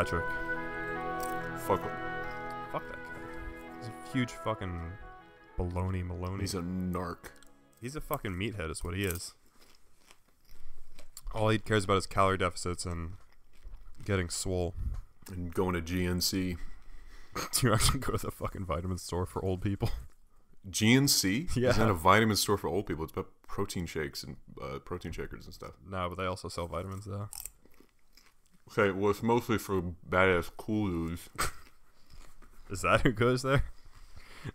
Patrick. Fuck him. Fuck that guy. He's a huge fucking baloney Maloney. He's a narc. He's a fucking meathead is what he is. All he cares about is calorie deficits and getting swole. And going to GNC. Do you actually go to the fucking vitamin store for old people? GNC? Yeah. It's not a vitamin store for old people. It's about protein shakes and protein shakers and stuff. No, but they also sell vitamins though. Okay, well, it's mostly for badass cool dudes. Is that who goes there?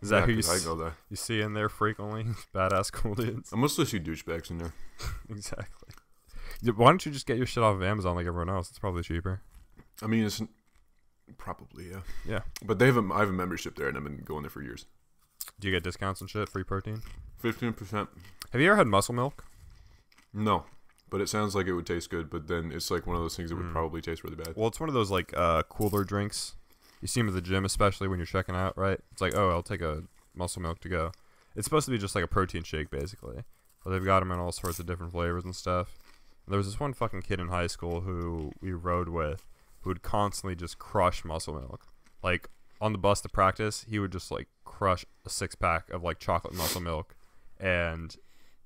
Is that who you, I go there. you see in there frequently? Badass cool dudes. I mostly see douchebags in there. Exactly. Why don't you just get your shit off of Amazon like everyone else? It's probably cheaper. I mean, it's probably, yeah. Yeah. But I have a membership there, and I've been going there for years. Do you get discounts and shit? Free protein? 15%. Have you ever had muscle milk? No. But it sounds like it would taste good, but then it's like one of those things that would probably taste really bad. Well, it's one of those like cooler drinks. You see them at the gym, especially when you're checking out, right? It's like, oh, I'll take a muscle milk to go. It's supposed to be just like a protein shake, basically. But they've got them in all sorts of different flavors and stuff. And there was this one fucking kid in high school who we rode with who would constantly just crush muscle milk. Like, on the bus to practice, he would just like crush a 6-pack of like chocolate muscle milk. And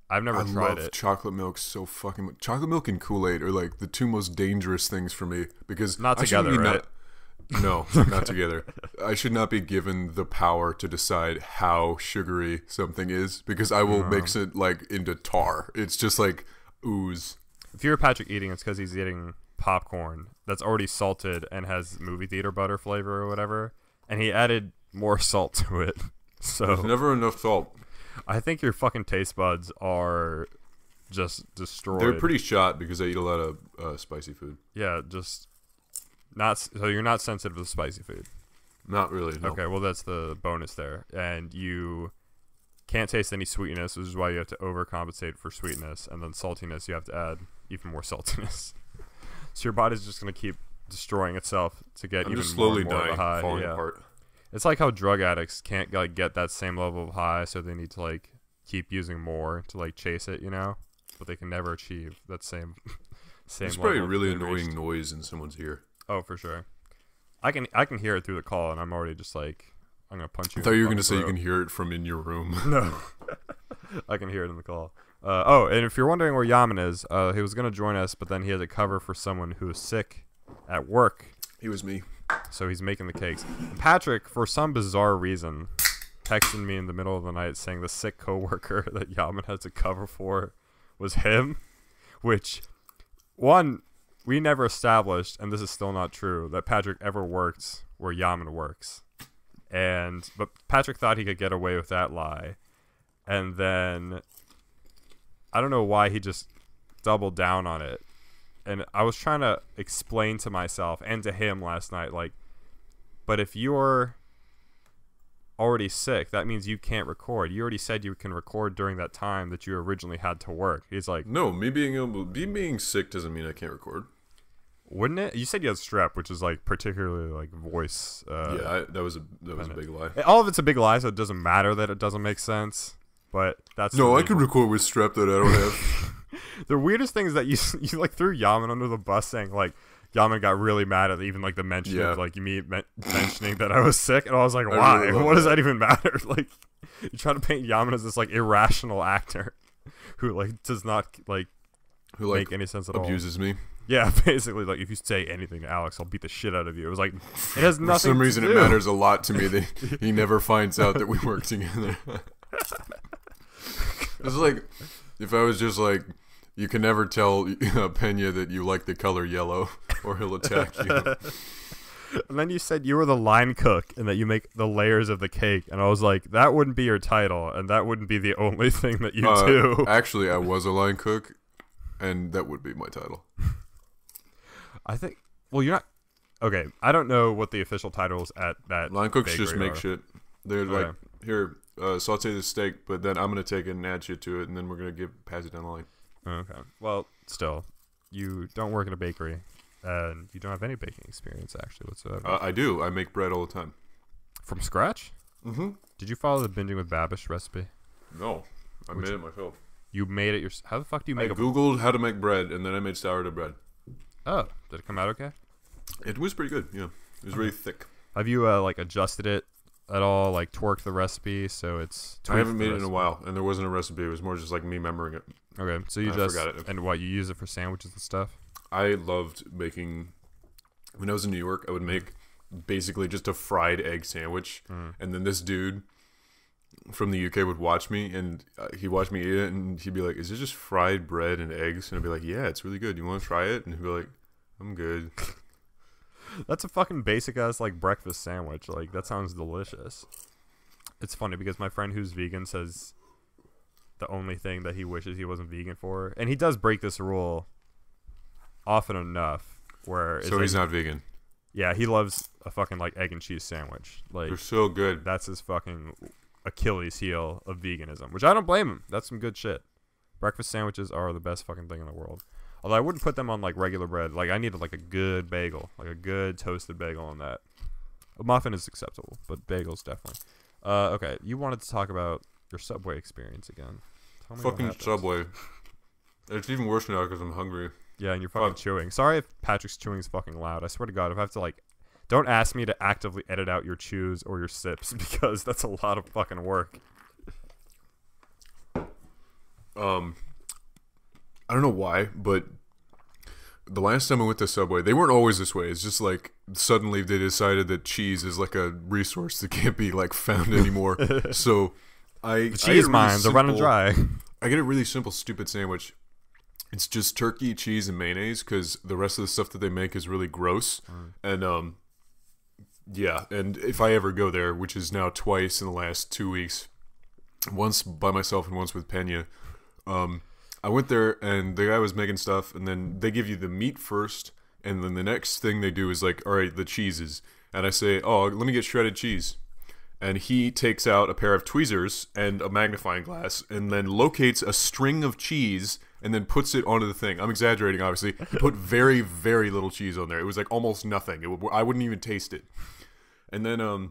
I've never tried it. Chocolate milk so fucking much. Chocolate milk and Kool-Aid are like the two most dangerous things for me because Not together, right? No, not together. I should not be given the power to decide how sugary something is because I will mix it like into tar. It's just like ooze. If you're Patrick eating, it's because he's eating popcorn that's already salted and has movie theater butter flavor or whatever, and he added more salt to it. So there's never enough salt. I think your fucking taste buds are just destroyed. They're pretty shot because I eat a lot of spicy food. Yeah, just not. So you're not sensitive to spicy food. Not really. No. Okay, well that's the bonus there, and you can't taste any sweetness, which is why you have to overcompensate for sweetness, and then saltiness you have to add even more saltiness. So your body's just gonna keep destroying itself to get I'm even just slowly more of a high. falling apart. It's like how drug addicts can't like get that same level of high, so they need to like keep using more to like chase it, you know. But they can never achieve that same It's level probably a really they've annoying reached. noise in someone's ear. Oh, for sure. I can hear it through the call, and I'm already just like, I'm gonna punch you. I thought you were gonna say you throat. can hear it from in your room. No, I can hear it in the call. Oh, and if you're wondering where Yaman is, he was gonna join us, but then he had to cover for someone who was sick at work. He was me. So he's making the cakes. And Patrick, for some bizarre reason, texted me in the middle of the night saying the sick coworker that Yaman had to cover for was him, which, one, we never established, and this is still not true, that Patrick ever worked where Yaman works. But Patrick thought he could get away with that lie. And then, I don't know why he just doubled down on it. And I was trying to explain to myself and to him last night, like, but if you're already sick, that means you can't record. You already said you can record during that time that you originally had to work. He's like, No, me being sick doesn't mean I can't record. wouldn't it? You said you had strep, which is like particularly like voice. That was a big lie. All of it's a big lie, so it doesn't matter that it doesn't make sense. But that's No, the I can record with strep that I don't have. The weirdest thing is that you like threw Yaman under the bus, saying like Yaman got really mad at even like the mention of like me mentioning that I was sick, and I was like, why? Really what does that even matter? Like, you try to paint Yaman as this like irrational actor who like does not like Who like make any sense at all. abuses me. Yeah, basically, like if you say anything to Alex, I'll beat the shit out of you. It was like it has nothing. For some reason, to it do. matters a lot to me that he never finds out that we work together. It's like if I was just like, you can never tell Pena that you like the color yellow, or he'll attack you. And then you said you were the line cook and that you make the layers of the cake, and I was like, that wouldn't be your title, and that wouldn't be the only thing that you do. Actually, I was a line cook, and that would be my title. I think. Well, you're not. Okay, I don't know what the official titles at that. Line cooks just bakery make are. shit. They're like, here, saute the steak, but then I'm gonna take it and add shit to it, and then we're gonna pass it down the line. Okay. Well, still, you don't work in a bakery, and you don't have any baking experience actually whatsoever. I do. I make bread all the time. From scratch? Mm-hmm. Did you follow the binging with Babish recipe? No, I made it myself. You made it yourself. How the fuck do you I make googled how to make bread, and then I made sourdough bread. Oh, did it come out okay? It was pretty good. Yeah, it was really thick. Have you like adjusted it at all? Like torqued the recipe so it's. I haven't made it in a while, and there wasn't a recipe. It was more just like me remembering it. Okay, so you just forgot it. And what you use it for sandwiches and stuff? I loved making. When I was in New York, I would make basically just a fried egg sandwich, and then this dude from the UK would watch me, and he'd watch me eat it, and he'd be like, "Is it just fried bread and eggs?" And I'd be like, "Yeah, it's really good. You want to try it?" And he'd be like, "I'm good." That's a fucking basic ass like breakfast sandwich. Like that sounds delicious. It's funny because my friend who's vegan says the only thing that he wishes he wasn't vegan for, and he does break this rule often enough. Where so he's not vegan. Yeah, he loves a fucking like egg and cheese sandwich. Like they're so good. That's his fucking Achilles heel of veganism, which I don't blame him. That's some good shit. Breakfast sandwiches are the best fucking thing in the world. Although I wouldn't put them on like regular bread. Like I needed like a good bagel, like a good toasted bagel on that. A muffin is acceptable, but bagels definitely. Okay, you wanted to talk about your Subway experience again. Tell me fucking Subway. It's even worse now because I'm hungry. Yeah, and you're fucking chewing. Sorry if Patrick's chewing is fucking loud. I swear to God, if I have to like, don't ask me to actively edit out your chews or your sips because that's a lot of fucking work. I don't know why, but the last time I went to Subway, they weren't always this way. It's just like suddenly they decided that cheese is like a resource that can't be like found anymore. So the cheese mines are running dry. I get a really simple, stupid sandwich. It's just turkey, cheese, and mayonnaise because the rest of the stuff that they make is really gross. And yeah, and if I ever go there, which is now twice in the last 2 weeks, once by myself and once with Pena, I went there and the guy was making stuff, and then they give you the meat first, and then the next thing they do is like, all right, the cheeses. And I say, oh, let me get shredded cheese. And he takes out a pair of tweezers and a magnifying glass and then locates a string of cheese and then puts it onto the thing. I'm exaggerating, obviously. He put very, very little cheese on there. It was like almost nothing. I wouldn't even taste it. And then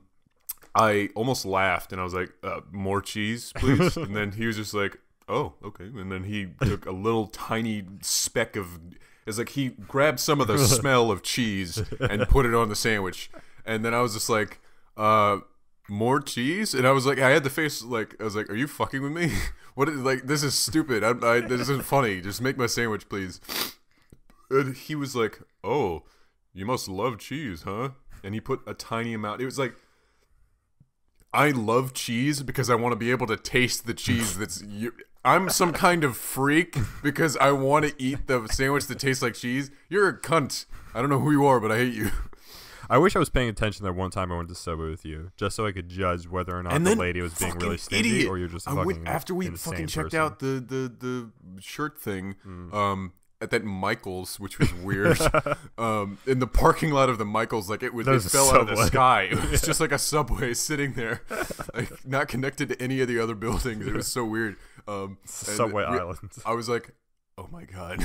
I almost laughed, and I was like, more cheese, please? And then he was just like, oh, okay. And then he took a little tiny speck of... It's like he grabbed some of the smell of cheese and put it on the sandwich. And then I was just like, more cheese? And I was like, I had the face like, I was like, are you fucking with me? What is, like, this is stupid. This isn't funny. Just make my sandwich, please. And he was like, oh, you must love cheese, huh? And he put a tiny amount. It was like, I love cheese because I want to be able to taste the cheese that's... I'm some kind of freak because I want to eat the sandwich that tastes like cheese. You're a cunt. I don't know who you are, but I hate you. I wish I was paying attention that one time I went to Subway with you, just so I could judge whether or not the lady was being really stingy or you're just a fucking after we fucking checked out the shirt thing at that Michael's, which was weird. In the parking lot of the Michael's, like it fell out of the sky. It was just like a Subway sitting there, like not connected to any of the other buildings. It was so weird. Subway Island. I was like, oh my God.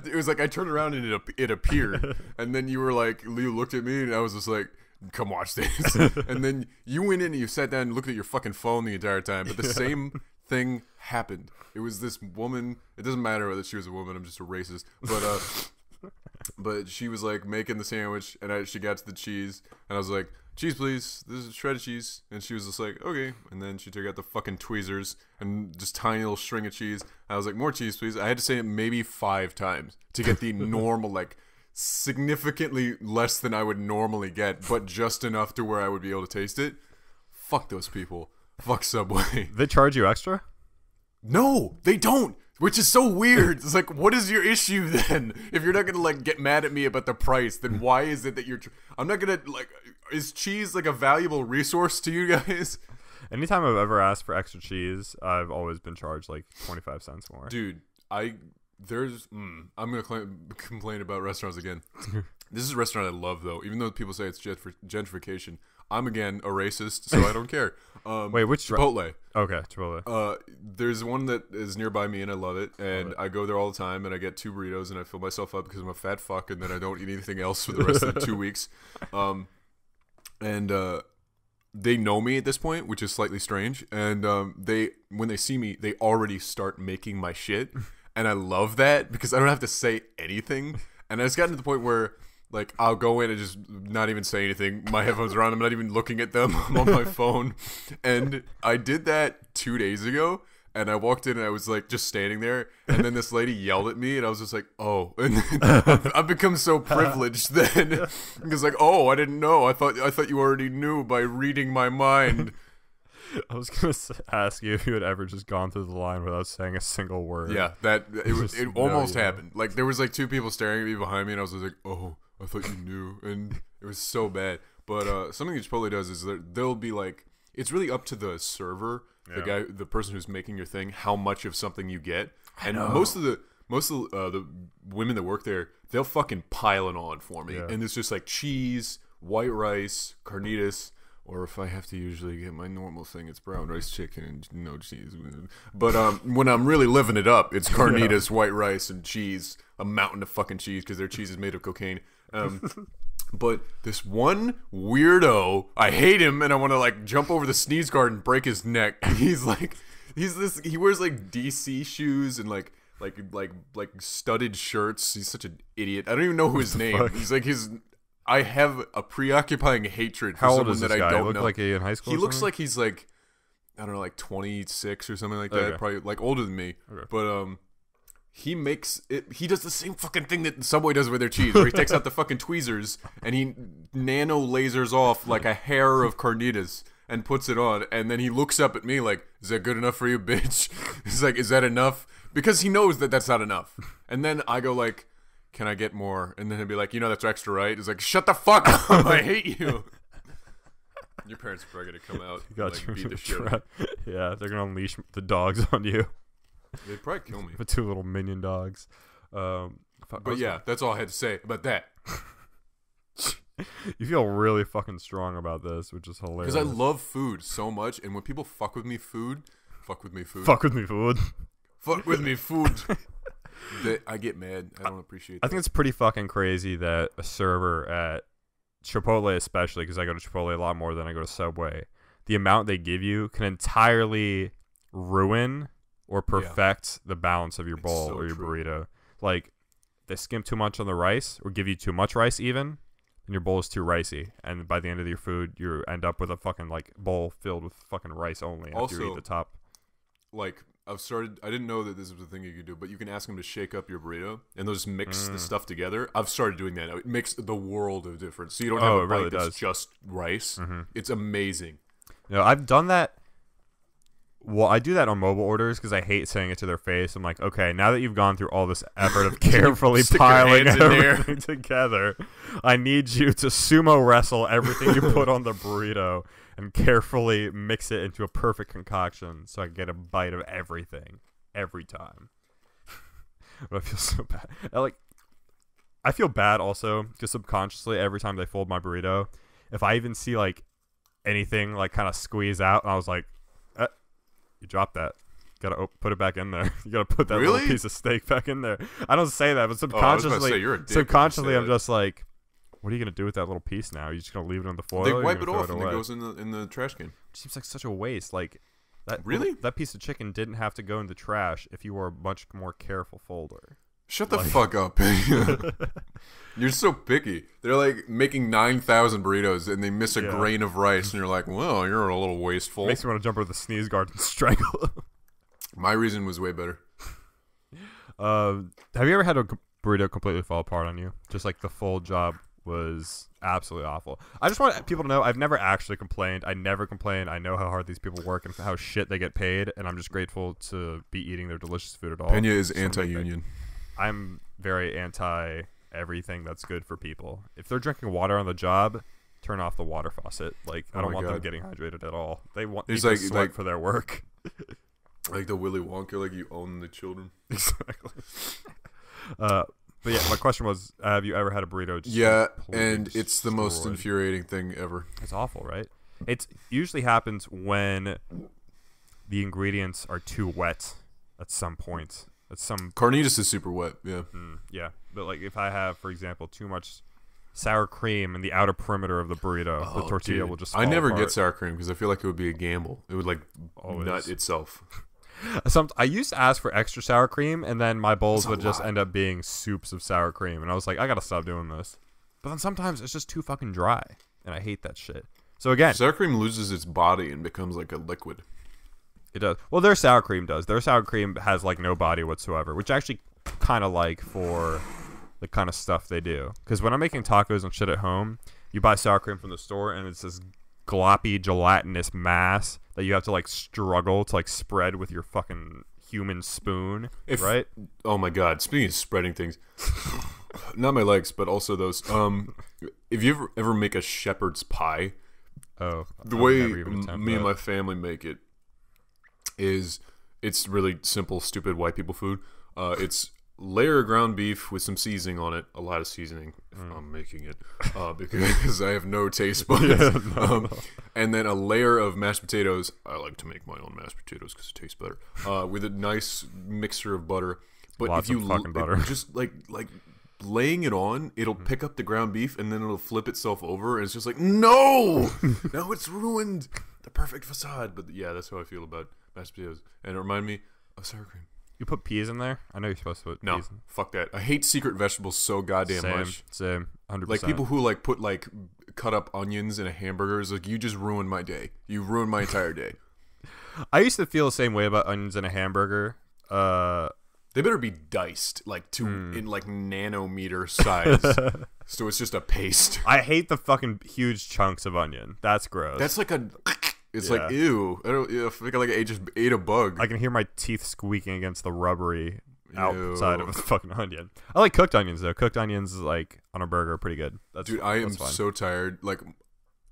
It was like I turned around and it appeared, and then you were like, you looked at me, and I was just like, come watch this. And then you went in and you sat down and looked at your fucking phone the entire time, but the same thing happened. It was this woman. It doesn't matter whether she was a woman. I'm just a racist. But she was like making the sandwich, and she got to the cheese, and I was like, cheese, please. This is shredded cheese. And she was just like, okay. And then she took out the fucking tweezers and just tiny little string of cheese. I was like, more cheese, please. I had to say it maybe 5 times to get the normal, like, significantly less than I would normally get, but just enough to where I would be able to taste it. Fuck those people. Fuck Subway. They charge you extra? No, they don't. Which is so weird. It's like, what is your issue then? If you're not gonna like get mad at me about the price, then why is it that you're? I'm not gonna like. Is cheese like a valuable resource to you guys? Anytime I've ever asked for extra cheese, I've always been charged like 25 cents more. Dude, I'm gonna complain about restaurants again. This is a restaurant I love though, even though people say it's gentrification. I'm again a racist, so I don't care. Wait, which Chipotle? Okay, Chipotle. There's one that is nearby me, and I love it. And I go there all the time, and I get 2 burritos, and I fill myself up because I'm a fat fuck, and then I don't eat anything else for the rest of the 2 weeks. And they know me at this point, which is slightly strange. And when they see me, they already start making my shit, and I love that because I don't have to say anything. And it's gotten to the point where, Like, I'll go in and just not even say anything. My headphones are on. I'm not even looking at them. I'm on my phone. And I did that 2 days ago. And I walked in and I was like just standing there. And then this lady yelled at me. And I was just like, oh. And I've become so privileged then. Because like, oh, I didn't know. I thought you already knew by reading my mind. I was going to ask you if you had ever just gone through the line without saying a single word. Yeah, it almost happened. Like, there was like 2 people staring at me behind me. And I was just like, oh. I thought you knew, and it was so bad. But something that Chipotle does is they'll be like, it's really up to the server, the person who's making your thing, how much of something you get. And most of the women that work there, they'll fucking pile it on for me. Yeah. And it's just like cheese, white rice, carnitas, or if I have to usually get my normal thing, it's brown rice chicken and no cheese. But when I'm really living it up, it's carnitas, white rice, and cheese. A mountain of fucking cheese because their cheese is made of cocaine. But this one weirdo, I hate him, and I want to like jump over the sneeze guard and break his neck. He wears like DC shoes and like studded shirts. He's such an idiot. I don't even know who his name. He's like I have a preoccupying hatred for someone that I don't know. Like in high school? He looks like he's like, I don't know, like 26 or something like that. Okay. Probably like older than me. Okay. But he makes it. He does the same fucking thing that Subway does with their cheese, where he takes out the fucking tweezers and he nano lasers off like a hair of carnitas and puts it on, and then he looks up at me like, "Is that good enough for you, bitch?" He's like, "Is that enough?" Because he knows that that's not enough. And then I go like, "Can I get more?" And then he'll be like, "That's extra, right?" He's like, "Shut the fuck up! I hate you." Your parents are probably gonna come out and like, beat the shit. Yeah, they're gonna unleash the dogs on you. They'd probably kill me. The 2 little minion dogs. But yeah, that's all I had to say about that. You feel really fucking strong about this, which is hilarious. Because I love food so much, and when people fuck with me food, fuck with me food. I get mad. I don't appreciate that. I think it's pretty fucking crazy that a server at Chipotle, especially because I go to Chipotle a lot more than I go to Subway, the amount they give you can entirely ruin or perfect the balance of your bowl or your burrito. Like, they skim too much on the rice or give you too much rice even, and your bowl is too ricey. And by the end of your food, you end up with a fucking like bowl filled with fucking rice only after you eat the top. Like, I didn't know that this was a thing you could do, but you can ask them to shake up your burrito and they'll just mix the stuff together. I've started doing that. It makes the world of difference. So you don't have a bite that's just rice. Mm-hmm. It's amazing. I've done that. Well, I do that on mobile orders because I hate saying it to their face. I'm like, okay, now that you've gone through all this effort of carefully piling everything together, I need you to sumo wrestle everything you put on the burrito and carefully mix it into a perfect concoction so I can get a bite of everything every time. But I feel so bad. I feel bad also because subconsciously every time they fold my burrito, if I even see like anything like kind of squeeze out, and I was like, you dropped that. You gotta put it back in there. You gotta put that little piece of steak back in there. I don't say that, but subconsciously, I'm just like, what are you gonna do with that little piece now? You're just gonna leave it on the foil? They wipe it off and it goes in the trash can. It seems like such a waste. Like that. Really? That piece of chicken didn't have to go in the trash if you were a much more careful folder. Shut the fuck up. You're so picky. They're like making 9,000 burritos and they miss a grain of rice and you're like, well, you're a little wasteful. Makes me want to jump over the sneeze guard and strangle him. My reason was way better. Have you ever had a burrito completely fall apart on you? Just like the full job was absolutely awful. I just want people to know I've never actually complained. I never complain. I know how hard these people work and how shit they get paid, and I'm just grateful to be eating their delicious food at all. Pena is anti-union. I'm very anti everything that's good for people. If they're drinking water on the job, turn off the water faucet. Like, I don't want them getting hydrated at all. They want people to sweat for their work. Like the Willy Wonka, like you own the children. Exactly. But yeah, my question was, have you ever had a burrito? And it's the most infuriating thing ever. It's awful, right? It usually happens when the ingredients are too wet at some point. Carnitas is super wet, yeah. Yeah, but like if I have, for example, too much sour cream in the outer perimeter of the burrito, the tortilla will just fall I never apart. get sour cream because I feel like it would be a gamble. It would like nut itself. I used to ask for extra sour cream, and then my bowls would just end up being soups of sour cream, and I was like, I gotta stop doing this. But then sometimes it's just too fucking dry, and I hate that shit. So again, sour cream loses its body and becomes like a liquid. It does. Well, their sour cream does. Their sour cream has like no body whatsoever, which I actually kind of like for the kind of stuff they do. Because when I'm making tacos and shit at home, you buy sour cream from the store, and it's this gloppy, gelatinous mass that you have to like struggle to like spread with your fucking human spoon, right? Oh my god! Speaking of spreading things, not my legs, but also those. If you ever make a shepherd's pie, the way me and my family make it is it's really simple, stupid white people food. It's layer of ground beef with some seasoning on it, a lot of seasoning if I'm making it, because I have no taste buds. And then a layer of mashed potatoes. I like to make my own mashed potatoes because it tastes better. With a nice mixture of butter. But Lots if you of fucking butter. just like laying it on, it'll pick up the ground beef and then it'll flip itself over, and it's just like, no, now it's ruined the perfect facade. But yeah, that's how I feel about mashed potatoes, and it reminded me of sour cream. You put peas in there? I know you're supposed to put peas in. Fuck that. I hate secret vegetables so goddamn much. Same, 100%. Like people who like put like cut up onions in a hamburger is like, you just ruined my day. You ruined my entire day. I used to feel the same way about onions in a hamburger. They better be diced like in like nanometer size, so it's just a paste. I hate the fucking huge chunks of onion. That's gross. That's like a. It's like, ew. I don't. I feel like I just ate a bug. I can hear my teeth squeaking against the rubbery outside of a fucking onion. I like cooked onions though. Cooked onions like on a burger are pretty good. Dude, I am so tired. Like,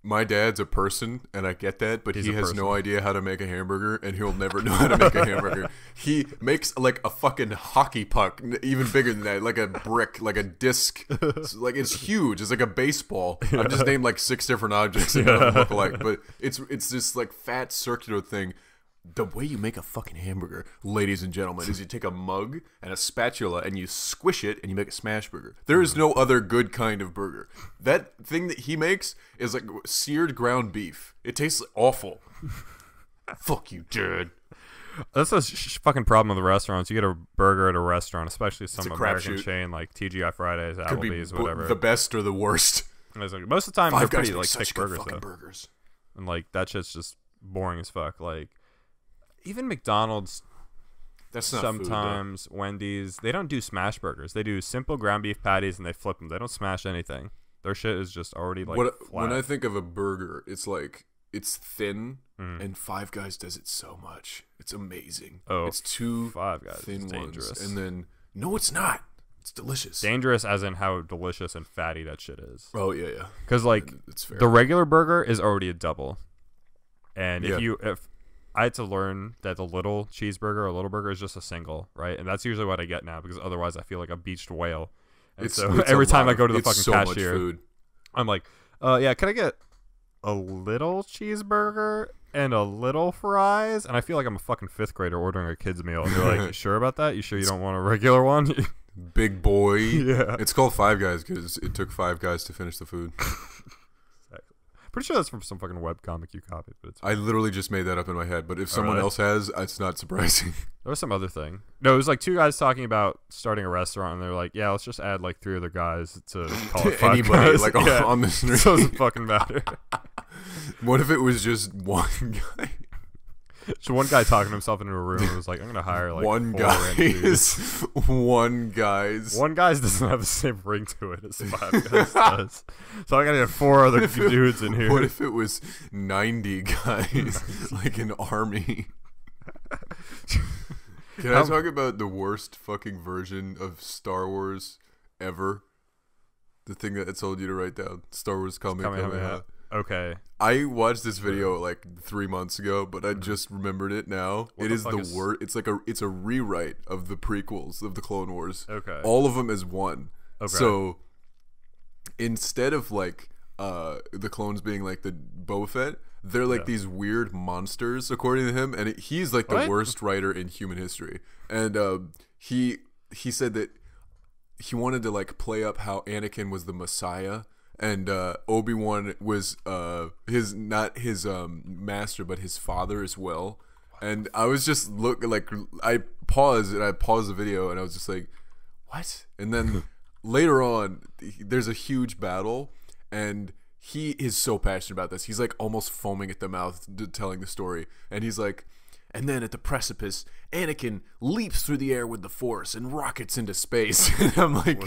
my dad's a person, and I get that, but he has no idea how to make a hamburger, and he'll never know how to make a hamburger. He makes like a fucking hockey puck, even bigger than that, like a brick, like a disc. Like, it's huge. It's like a baseball. I've just named like 6 different objects that don't look alike, but it's this like fat circular thing. The way you make a fucking hamburger, ladies and gentlemen, is you take a mug and a spatula and you squish it and you make a smash burger. There is no other good kind of burger. That thing that he makes is like seared ground beef. It tastes awful. Fuck you, dude. That's a fucking problem with the restaurants. You get a burger at a restaurant, especially some American chain like TGI Fridays, Applebee's, whatever. The best or the worst. Like, most of the time, they're pretty like thick burgers, burgers. And like that shit's just boring as fuck. Like, even McDonald's, that's not sometimes food, Wendy's, they don't do smash burgers. They do simple ground beef patties and they flip them. They don't smash anything. Their shit is just already like flat. When I think of a burger, it's like it's thin, and Five Guys does it so much. It's amazing. Oh, it's two Five Guys thin dangerous. Ones, and then no, it's not. It's delicious. Dangerous as in how delicious and fatty that shit is. Oh yeah. Because like the regular burger is already a double, and if I had to learn that the little cheeseburger or little burger is just a single, right? And that's usually what I get now, because otherwise I feel like a beached whale. And so every time I go to the fucking cashier, I'm like, yeah, can I get a little cheeseburger and a little fries? And I feel like I'm a fucking 5th grader ordering a kid's meal. And they're like, you sure about that? You sure you don't want a regular one? Big boy. Yeah. It's called Five Guys because it took 5 guys to finish the food. Pretty sure that's from some fucking webcomic you copied. But I literally just made that up in my head. But if someone else has, it's not surprising. There was some other thing. No, it was like 2 guys talking about starting a restaurant, and they're like, yeah, let's just add like 3 other guys to call it Five anybody Guys. Like on the street. So it doesn't fucking matter. What if it was just one guy? So one guy talking to himself into a room and was like, I'm gonna hire like one 4 guys. One guys. One guys doesn't have the same ring to it as 5 guys does. So I gotta get 4 other dudes in here. What if it was 90 guys, like an army? Can I talk about the worst fucking version of Star Wars ever? The thing that I told you to write down. Star Wars Kamehameha. Okay. I watched this video like 3 months ago, but I just remembered it now. It is the worst. It's a rewrite of the prequels of the Clone Wars. Okay. All of them as one. Okay. So instead of like the clones being like the Boba Fett, they're like these weird monsters according to him, and he's like the worst writer in human history. And he said that he wanted to like play up how Anakin was the Messiah. And Obi-Wan was not his master, but his father as well. And I was just I paused the video, and I was just like, what? And then later on, there's a huge battle, and he is so passionate about this. He's like almost foaming at the mouth telling the story. And he's like, and then at the precipice, Anakin leaps through the air with the Force and rockets into space. And I'm like,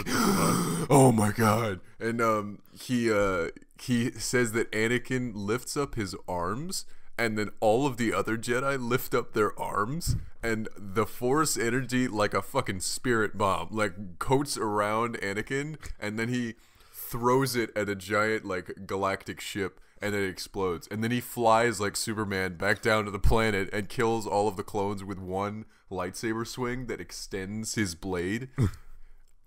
oh my God. And he says that Anakin lifts up his arms, and then all of the other Jedi lift up their arms, and the Force energy, like a fucking spirit bomb, like coats around Anakin, and then he throws it at a giant like galactic ship, and it explodes, and then he flies like Superman back down to the planet and kills all of the clones with one lightsaber swing that extends his blade.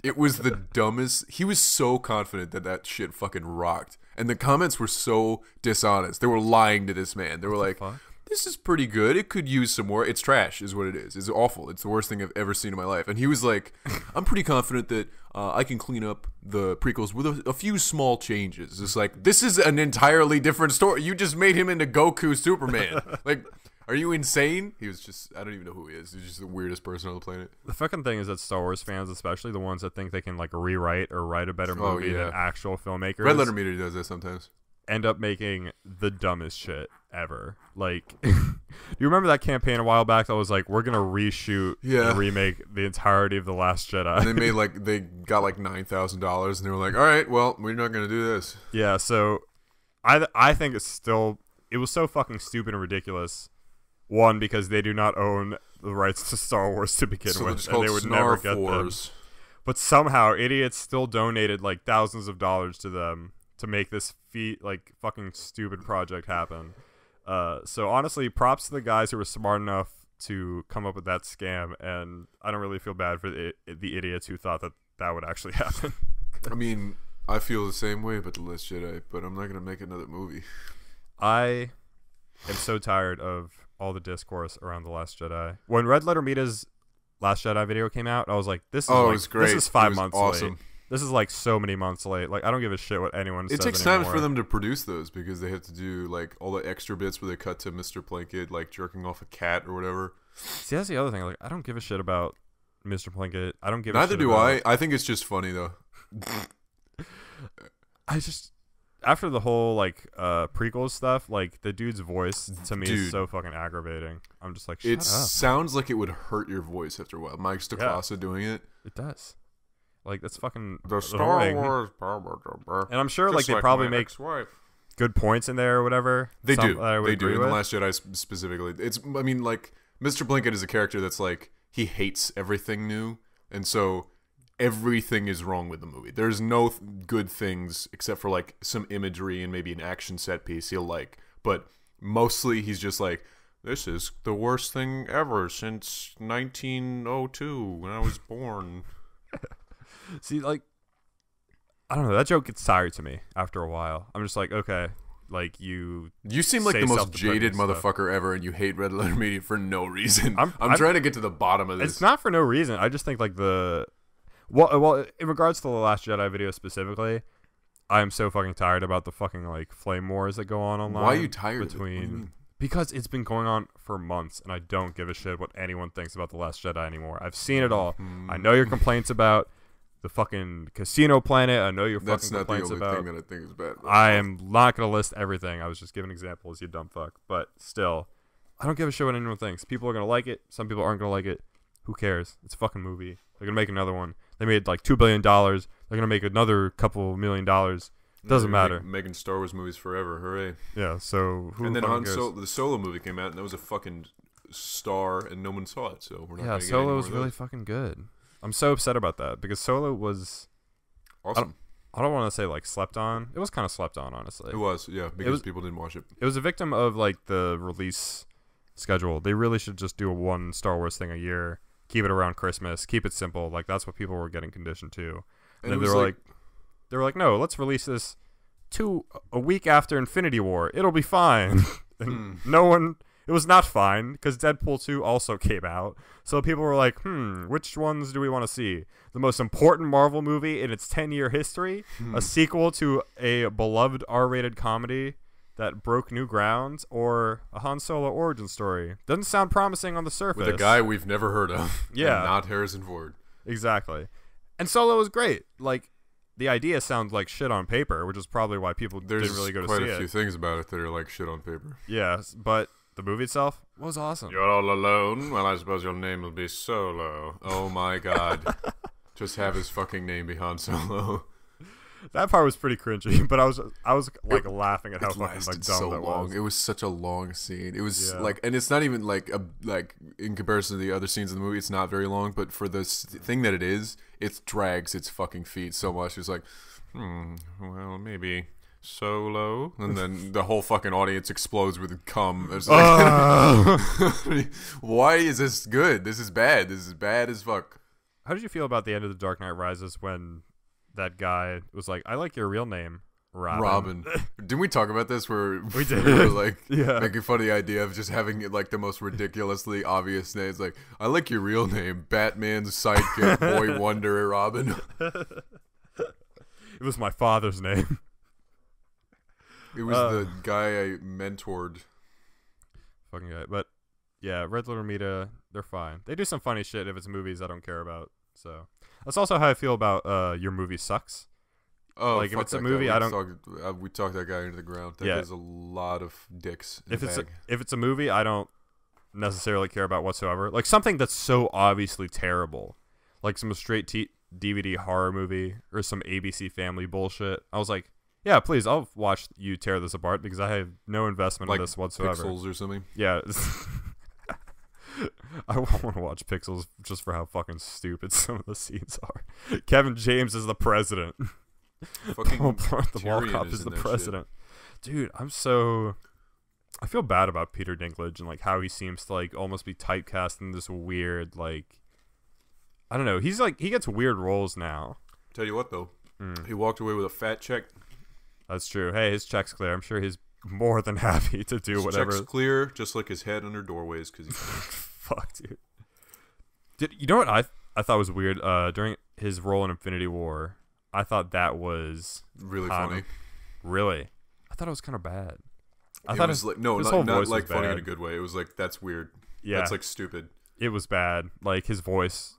It was the dumbest. He was so confident that shit fucking rocked, and the comments were so dishonest. They were lying to this man. They were like, this is pretty good. It could use some more. It's trash is what it is. It's awful. It's the worst thing I've ever seen in my life. And he was like, I'm pretty confident that I can clean up the prequels with a few small changes. It's like, this is an entirely different story. You just made him into Goku Superman. Like, are you insane? He was just, I don't even know who he is. He's just the weirdest person on the planet. The fucking thing is that Star Wars fans, especially the ones that think they can like rewrite or write a better movie than actual filmmakers. Red Letter Media does that sometimes. End up making the dumbest shit ever. Like, do you remember that campaign a while back that was like, we're gonna reshoot and remake the entirety of The Last Jedi? And they got like $9,000, and they were like, all right, well, we're not gonna do this. Yeah, so I think it was so fucking stupid and ridiculous. One, because they do not own the rights to Star Wars to begin with, and they would never get them. But somehow idiots still donated like thousands of dollars to them to make this like fucking stupid project happen. So honestly, props to the guys who were smart enough to come up with that scam, and I don't really feel bad for the idiots who thought that would actually happen. I mean, I feel the same way about The Last Jedi, but I'm not gonna make another movie. I am so tired of all the discourse around The Last Jedi. When Red Letter Media's Last Jedi video came out, I was like, this is it was great. This is 5 months awesome. late. This is like so many months late. Like, I don't give a shit what anyone says. It takes anymore. time for them to produce those because they have to do like all the extra bits where they cut to Mr. Plinkett like jerking off a cat or whatever. See, that's the other thing. Like, I don't give a shit about Mr. Plinkett. I don't give a Neither shit do about... I. I think it's just funny though. After the whole like prequel stuff, like the dude's voice to me is so fucking aggravating. I'm just like, shut up. Sounds like it would hurt your voice after a while. Mike Stacklasa doing it. It does. Like, that's fucking the Star annoying. Wars, and I'm sure just like they probably make ex-wife. good points in there or whatever. They do. They do. In with. The Last Jedi specifically, I mean, like Mr. Plinkett is a character that's like he hates everything new, and so everything is wrong with the movie. There's no good things except for like some imagery and maybe an action set piece he'll like, but mostly he's just like, this is the worst thing ever since 1902 when I was born. See, like, I don't know. That joke gets tired to me after a while. I'm just like, okay, like you seem like the most jaded motherfucker ever, and you hate Red Letter Media for no reason. I'm trying to get to the bottom of this. It's not for no reason. I just think like well, in regards to the Last Jedi video specifically, I'm so fucking tired about the fucking like flame wars that go on online. Why are you tired? Because it's been going on for months, and I don't give a shit what anyone thinks about The Last Jedi anymore. I've seen it all. I know your complaints about the fucking casino planet. I know your fucking complaints about... That's not the only thing that I think is bad. I am not going to list everything. I was just giving examples, you dumb fuck. But still, I don't give a shit what anyone thinks. People are going to like it. Some people aren't going to like it. Who cares? It's a fucking movie. They're going to make another one. They made like $2 billion. They're going to make another couple $1 million. Doesn't matter. Making Star Wars movies forever. Hooray. Yeah, so who And then the Solo movie came out, and that was a fucking star, and no one saw it. So we're not going to get Solo was really fucking good. I'm so upset about that because Solo was awesome. I don't want to say like slept on. It was kind of slept on, honestly. It was, yeah, because people didn't watch it. It was a victim of like the release schedule. They really should just do one Star Wars thing a year. Keep it around Christmas. Keep it simple. Like that's what people were getting conditioned to. And then they were like, no, let's release this a week after Infinity War. It'll be fine. And no one. It was not fine because Deadpool 2 also came out. So people were like, which ones do we want to see? The most important Marvel movie in its 10-year history? A sequel to a beloved R-rated comedy that broke new grounds? Or a Han Solo origin story? Doesn't sound promising on the surface. With a guy we've never heard of. Yeah. And not Harrison Ford. Exactly. And Solo was great. Like, the idea sounds like shit on paper, which is probably why people There's didn't really go to see it. quite a few things about it that are like shit on paper. Yes, but the movie itself was awesome. You're all alone? Well, I suppose your name will be Solo. Oh my god. Just have his fucking name be Han Solo. That part was pretty cringy, but I was like laughing at how fucking like dumb so that long. was. It was such a long scene. It was like, and it's not even like in comparison to the other scenes in the movie, it's not very long. But for the thing that it is, it drags its fucking feet so much. It's like, well, maybe Solo, and then the whole fucking audience explodes with cum. It's like, why is this good? This is bad. This is bad as fuck. How did you feel about the end of The Dark Knight Rises when that guy was like, I like your real name, Robin. Didn't we talk about this where we did? We were like making fun of the idea of just having it like the most ridiculously obvious names. Like, I like your real name, Batman's sidekick, Boy Wonder, Robin. It was my father's name. It was the guy I mentored. Fucking guy. But yeah, Red Little Media, they're fine. They do some funny shit if it's movies I don't care about. So that's also how I feel about Your Movie Sucks. Oh, like if it's a movie, I don't. We talked that guy into the ground. That guy's a lot of dicks. If it's a movie, I don't necessarily care about whatsoever. Like something that's so obviously terrible, like some straight DVD horror movie or some ABC Family bullshit. I was like, yeah, please, I'll watch you tear this apart because I have no investment in this whatsoever. Pixels or something. Yeah. I want to watch Pixels just for how fucking stupid some of the scenes are. Kevin James is the president. Fucking the mall cop is the president. Shit. Dude, I feel bad about Peter Dinklage and like how he seems to like almost be typecast in this weird like, I don't know. He's like, he gets weird roles now. Tell you what though, he walked away with a fat check. That's true. Hey, his check's clear. I'm sure he's more than happy to do whatever. Check's clear, just like his head under doorways because he's fuck, dude. You know what I thought was weird? During his role in Infinity War, I thought that was really funny. Really, I thought it was kind of bad. I thought it was like not like funny in a good way. It was like, that's weird. Yeah, that's like stupid. It was bad. Like his voice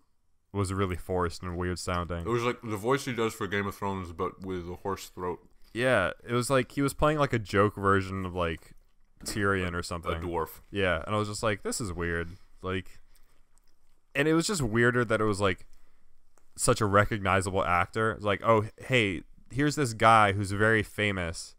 was really forced and weird sounding. It was like the voice he does for Game of Thrones, but with a hoarse throat. Yeah, it was like he was playing like a joke version of like Tyrion or something. A dwarf. Yeah, and I was just like, this is weird. Like, and it was just weirder that it was like such a recognizable actor. It's like, oh, hey, here's this guy who's very famous,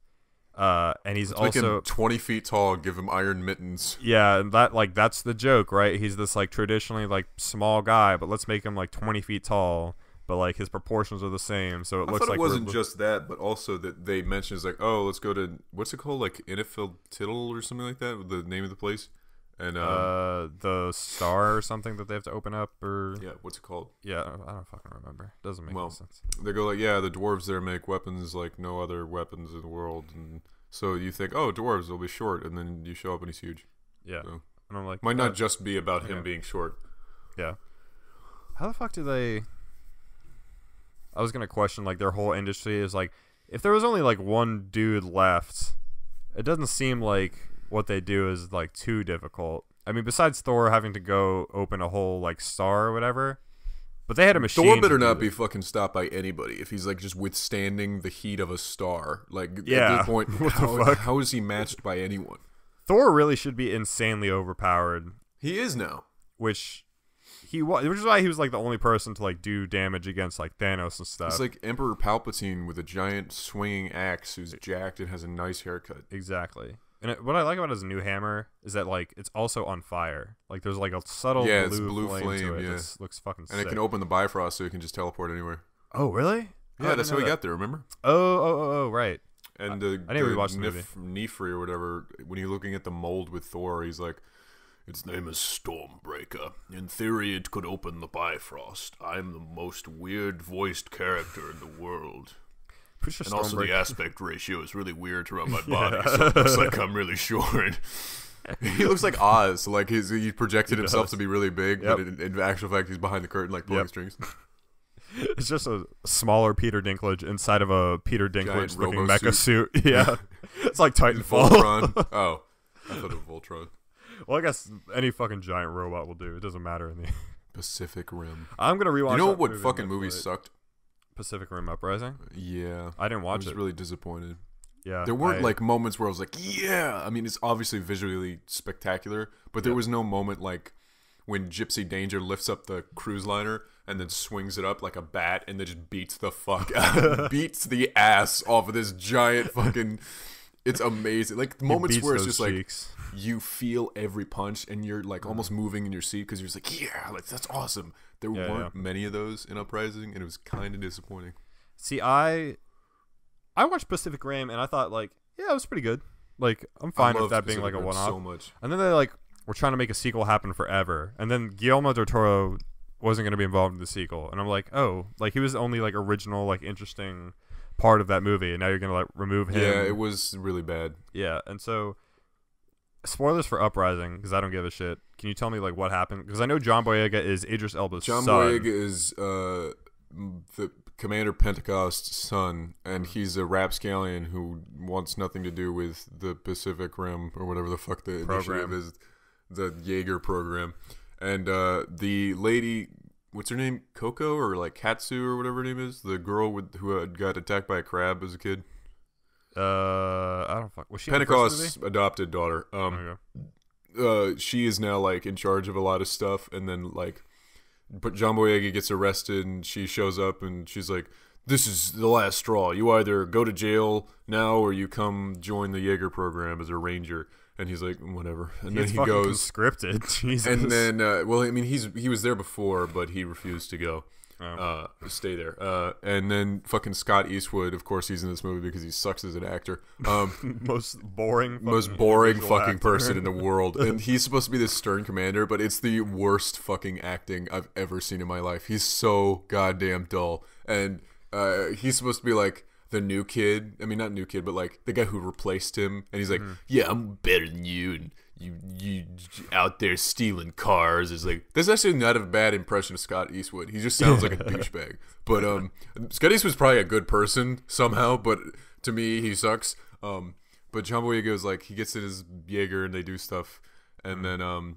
and he's also 20 feet tall. Give him iron mittens. Yeah, and that's the joke, right? He's this like traditionally like small guy, but let's make him like 20 feet tall. But like his proportions are the same, so it looks like it wasn't just that, but also that they mentioned is like, oh, let's go to what's it called, like Innifield Tittle or something like that, the name of the place, and the Star or something that they have to open up, or yeah, what's it called? Yeah, I don't fucking remember. Doesn't make any sense. They go like, yeah, the dwarves there make weapons like no other weapons in the world, and so you think, oh, dwarves will be short, and then you show up and he's huge. Yeah, so, and I'm like, might not just be about him being short. Yeah, how the fuck do they? I was gonna question like their whole industry is like, if there was only like one dude left, it doesn't seem like what they do is like too difficult. I mean, besides Thor having to go open a whole like star or whatever, but they had a machine. Thor better not be fucking stopped by anybody if he's like just withstanding the heat of a star. Like at this point, how is he matched by anyone? Thor really should be insanely overpowered. He is now, which is why he was like the only person to like do damage against like Thanos and stuff. It's like Emperor Palpatine with a giant swinging axe who's jacked and has a nice haircut. Exactly. And what I like about his new hammer is that like it's also on fire. Like there's like a subtle blue flame to it. It looks fucking sick. And it can open the Bifrost so it can just teleport anywhere. Oh really? Yeah, that's how he got there. Remember? Oh, right. And I didn't rewatch the movie. Nefri or whatever. When you're looking at the mold with Thor, he's like, its name is Stormbreaker. In theory, it could open the Bifrost. I'm the most weird-voiced character in the world. Sure and also the aspect ratio is really weird around my body, so it looks like I'm really short. He looks like Oz. Like he projected himself to be really big, but in actual fact, he's behind the curtain, like pulling strings. It's just a smaller Peter Dinklage inside of a Peter Dinklage-looking mecha suit. Yeah, it's like Titanfall. Voltron. Oh, I thought it was Voltron. Well, I guess any fucking giant robot will do. It doesn't matter in the Pacific Rim. I'm gonna rewatch. You know that what movie fucking movie sucked? Pacific Rim Uprising. Yeah, I didn't watch I was it. really disappointed. Yeah, there weren't like moments where I was like, yeah. I mean, it's obviously visually spectacular, but there was no moment like when Gypsy Danger lifts up the cruise liner and then swings it up like a bat and then just beats the fuck out, beats the ass off of this giant fucking. It's amazing. Like moments where it's just cheeks. Like you feel every punch and you're like almost moving in your seat because you're just like, yeah, like that's awesome. There weren't many of those in Uprising, and it was kind of disappointing. See, I watched Pacific Rim and I thought like, yeah, it was pretty good. Like I'm fine with that being like a one-off. So much. And then they like were trying to make a sequel happen forever, and then Guillermo del Toro wasn't going to be involved in the sequel, and I'm like, oh, like he was the only like original like interesting part of that movie, and now you're gonna like remove him. Yeah, it was really bad. Yeah, and so spoilers for Uprising because I don't give a shit. Can you tell me like what happened? Because I know John Boyega is Idris Elba's son. John Boyega is the Commander Pentecost's son, and he's a rapscallion who wants nothing to do with the Pacific Rim or whatever the fuck the initiative is, the Jaeger program. And the lady, what's her name, Coco or like Katsu or whatever her name is, the girl who had got attacked by a crab as a kid. I don't fuck. Was she Pentecost's adopted daughter? She is now like in charge of a lot of stuff, and then like, but John Boyega gets arrested, and she shows up, and she's like, "This is the last straw. You either go to jail now, or you come join the Jaeger program as a ranger." And he's like, whatever. And then he goes scripted. Jesus. And then, well, I mean, he was there before, but he refused to go, stay there. And then fucking Scott Eastwood, of course, he's in this movie because he sucks as an actor. Most boring fucking person in the world. And he's supposed to be this stern commander, but it's the worst fucking acting I've ever seen in my life. He's so goddamn dull. And he's supposed to be like the new kid. I mean, not new kid, but like the guy who replaced him. And he's like, yeah, I'm better than you, and you out there stealing cars. Is like, that's actually not a bad impression of Scott Eastwood. He just sounds like a douchebag. But Scott Eastwood's probably a good person somehow, but to me he sucks. But John Boyega goes like, he gets in his Jaeger and they do stuff, and then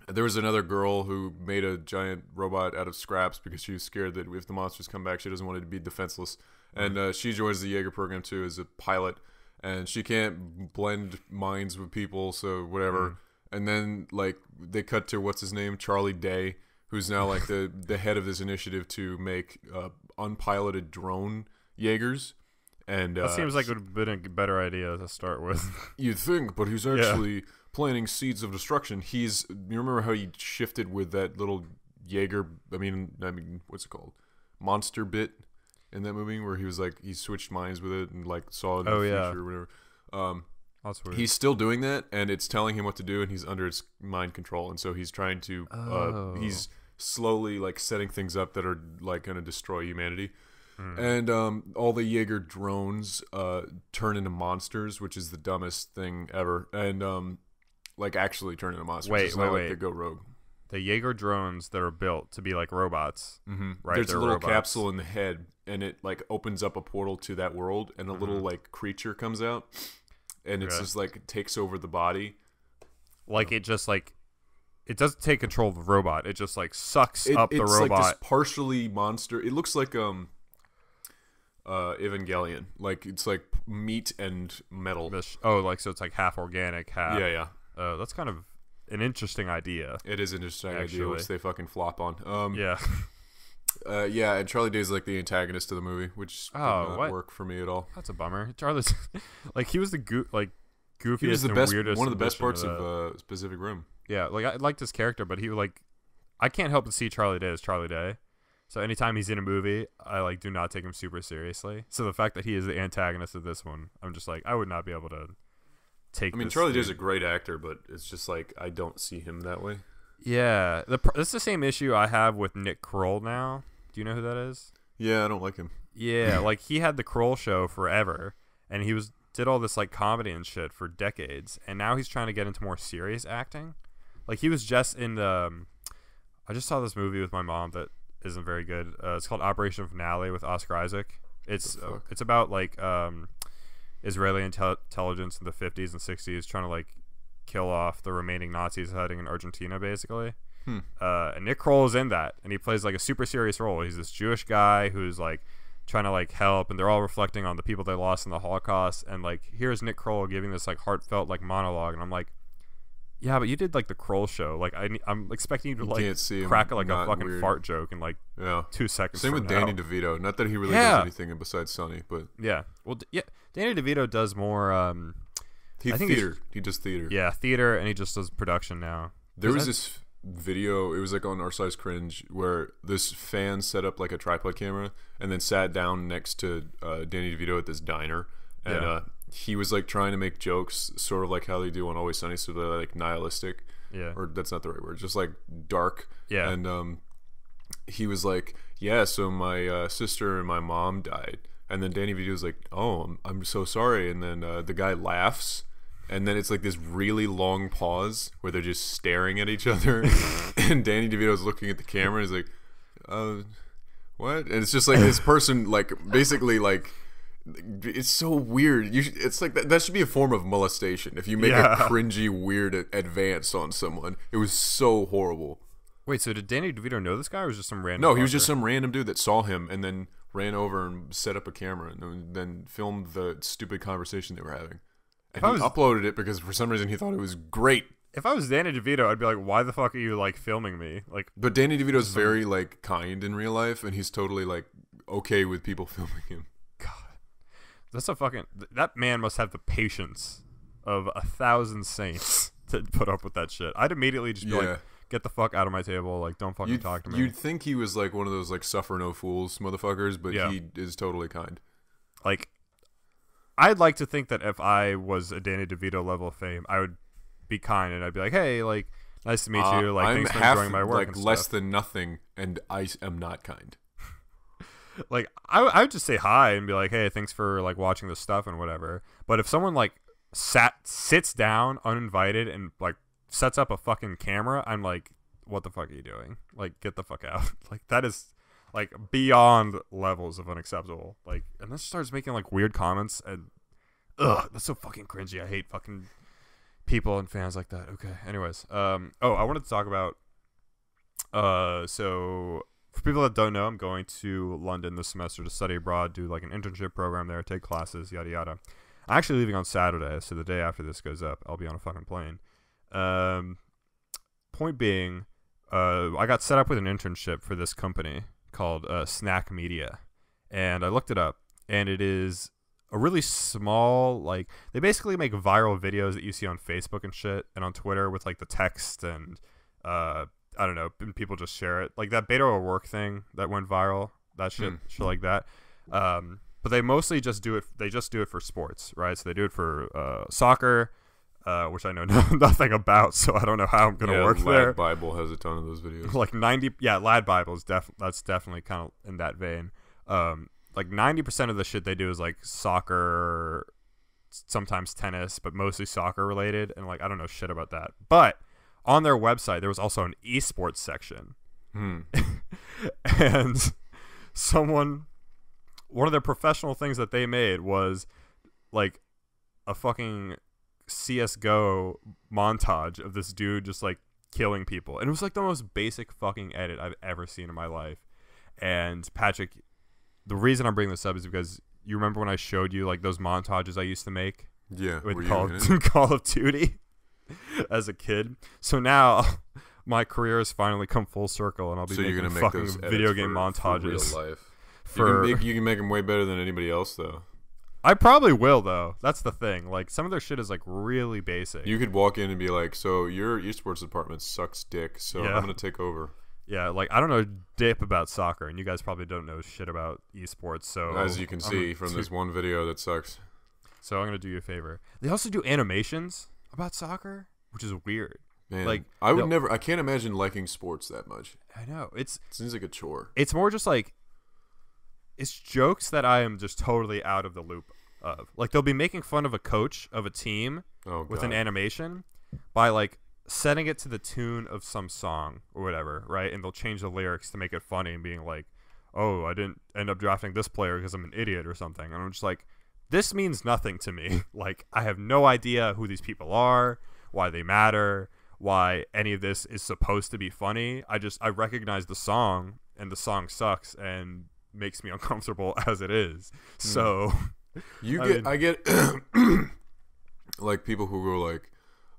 there was another girl who made a giant robot out of scraps because she was scared that if the monsters come back, she doesn't want it to be defenseless. And she joins the Jaeger program too as a pilot, and she can't blend minds with people, so whatever. And then like they cut to what's his name, Charlie Day, who's now like the head of this initiative to make unpiloted drone Jaegers. And that seems like it would have been a better idea to start with. You'd think, but he's actually planting seeds of destruction. You remember how he shifted with that little Jaeger? I mean, what's it called? Monster bit. In that movie where he was like, he switched minds with it and like saw it in the future or whatever. That's weird. He's still doing that, and it's telling him what to do, and he's under its mind control, and so he's trying to he's slowly like setting things up that are like going to destroy humanity. And all the Jaeger drones turn into monsters, which is the dumbest thing ever. And like actually turn into monsters. Wait. Like they go rogue. The Jaeger drones that are built to be like robots, right? There's a little capsule in the head, and it like opens up a portal to that world, and a little like creature comes out, and it's just like it takes over the body. Like it just like it doesn't take control of the robot. It just like sucks up the robot. It's like this partially monster. It looks like Evangelion. Like it's like meat and metal. Like so it's like half organic, half that's kind of an interesting idea. It is an interesting idea, which they fucking flop on. Yeah, and Charlie Day's like the antagonist of the movie, which did not work for me at all. That's a bummer. Charlie's like he was the goofiest he was the and best, weirdest. One of the best parts of Pacific Rim. Yeah, like I liked his character, but he like I can't help but see Charlie Day as Charlie Day. So anytime he's in a movie, I like do not take him super seriously. So the fact that he is the antagonist of this one, I'm just like I would not be able to. Charlie Day's a great actor, but it's just like I don't see him that way. Yeah, that's the same issue I have with Nick Kroll now. Do you know who that is? Yeah, I don't like him. Yeah, like he had the Kroll show forever, and he did all this like comedy and shit for decades, and now he's trying to get into more serious acting. Like he was just in the. I just saw this movie with my mom that isn't very good. It's called Operation Finale with Oscar Isaac. It's about like Israeli intelligence in the 50s and 60s trying to like kill off the remaining Nazis hiding in Argentina, basically. And Nick Kroll is in that, and he plays like a super serious role. He's this Jewish guy who's like trying to like help, and they're all reflecting on the people they lost in the Holocaust. And like here's Nick Kroll giving this like heartfelt like monologue, and I'm like, yeah, but you did like the Kroll show. Like I'm expecting you to like crack like a fucking weird fart joke in like 2 seconds. Same with Danny DeVito. Not that he really does anything besides Sonny, but well, Danny DeVito does more. He does theater. Yeah, theater, and he just does production now. There was this video, it was like on Our Size Cringe, where this fan set up like a tripod camera and then sat down next to Danny DeVito at this diner, and he was like trying to make jokes sort of like how they do on Always Sunny, so they're like nihilistic, or that's not the right word, just like dark, and he was like, so my sister and my mom died, and then Danny DeVito was like, oh, I'm so sorry, and then the guy laughs. And then it's like this really long pause where they're just staring at each other, and Danny DeVito's looking at the camera and he's like, what? And it's just like this person, like, basically, like, it's so weird. It's like that should be a form of molestation if you make a cringy, weird advance on someone. It was so horrible. Wait, so did Danny DeVito know this guy, or was just some random? No, he was just some random dude that saw him and then ran over and set up a camera and then filmed the stupid conversation they were having. And he uploaded it because for some reason he thought it was great. If I was Danny DeVito, I'd be like, why the fuck are you like filming me? Like, but Danny DeVito's very like kind in real life, and he's totally like okay with people filming him. God, that's a fucking, that man must have the patience of 1,000 saints to put up with that shit. I'd immediately just be like, get the fuck out of my table. Like, don't fucking talk to me. You'd think he was like one of those like suffer no fools motherfuckers, but he is totally kind. Like, I'd like to think that if I was a Danny DeVito level of fame, I would be kind, and I'd be like, hey, like, nice to meet you. Like, I'm thanks for enjoying my work. Like, less than nothing, and I am not kind. Like, I would just say hi and be like, hey, thanks for like watching this stuff and whatever. But if someone like sits down uninvited and like sets up a fucking camera, I'm like, what the fuck are you doing? Like, get the fuck out. Like, that is like beyond levels of unacceptable. Like, and then she starts making like weird comments, and that's so fucking cringy. I hate fucking people and fans like that. Okay, anyways, I wanted to talk about so for people that don't know, I'm going to London this semester to study abroad, do like an internship program there, take classes, yada yada. I'm actually leaving on Saturday, so the day after this goes up, I'll be on a fucking plane. Point being, I got set up with an internship for this company called Snack Media, and I looked it up, and it is a really small, like, they basically make viral videos that you see on Facebook and shit and on Twitter with like the text, and I don't know, and people just share it, like that Beto O'Rourke thing that went viral, that shit like that. But they mostly just do it, for sports, right? So they do it for soccer, which I know nothing about, so I don't know how I'm gonna work there. Lad Bible has a ton of those videos. Like 90, Lad Bible is that's definitely kind of in that vein. Like 90% of the shit they do is like soccer, sometimes tennis, but mostly soccer related, and like I don't know shit about that. But on their website, there was also an esports section, and one of their professional things that they made was like a fucking CSGO montage of this dude just like killing people, and it was like the most basic fucking edit I've ever seen in my life. And Patrick, the reason I'm bringing this up is because you remember when I showed you like those montages I used to make with Call of Duty as a kid. So now my career has finally come full circle, and I'll be making fucking video game montages for real life. You can make them way better than anybody else though. I probably will, though. That's the thing. Like, some of their shit is, like, really basic. You could walk in and be like, so your esports department sucks dick, so I'm going to take over. Yeah, like, I don't know dip about soccer, and you guys probably don't know shit about esports, so... As you can see from this one video that sucks. So I'm going to do you a favor. They also do animations about soccer, which is weird. Man, like, I can't imagine liking sports that much. I know. It seems like a chore. It's more just, like... It's jokes that I am just totally out of the loop of. Like, they'll be making fun of a coach of a team with an animation by, like, setting it to the tune of some song or whatever, right? And they'll change the lyrics to make it funny and being like, oh, I didn't end up drafting this player because I'm an idiot or something. And I'm just like, this means nothing to me. Like, I have no idea who these people are, why they matter, why any of this is supposed to be funny. I recognize the song, and the song sucks and makes me uncomfortable as it is. So I get like people who go like,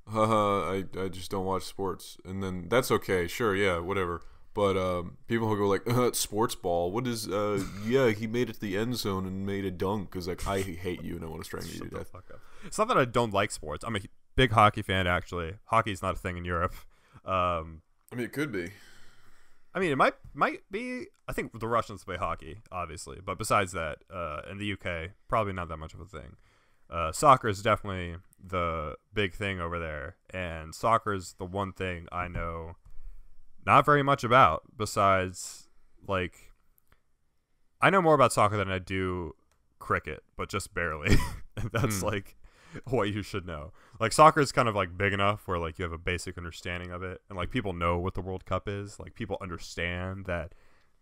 haha, I just don't watch sports, and then that's okay, sure, yeah, whatever. But people who go like, sports ball, what is, yeah, he made it to the end zone and made a dunk, because like, I hate you and I want to strangle you to death. Fuck up. It's not that I don't like sports. I'm a big hockey fan, actually. Hockey's not a thing in Europe. I mean, it could be. I mean, it might be. I think the Russians play hockey, obviously, but besides that, in the UK, probably not that much of a thing. Soccer is definitely the big thing over there, and soccer is the one thing I know not very much about. Besides, like, I know more about soccer than I do cricket, but just barely. And that's like what you should know. Like, soccer is kind of like big enough where like you have a basic understanding of it, and like people know what the World Cup is. Like, people understand that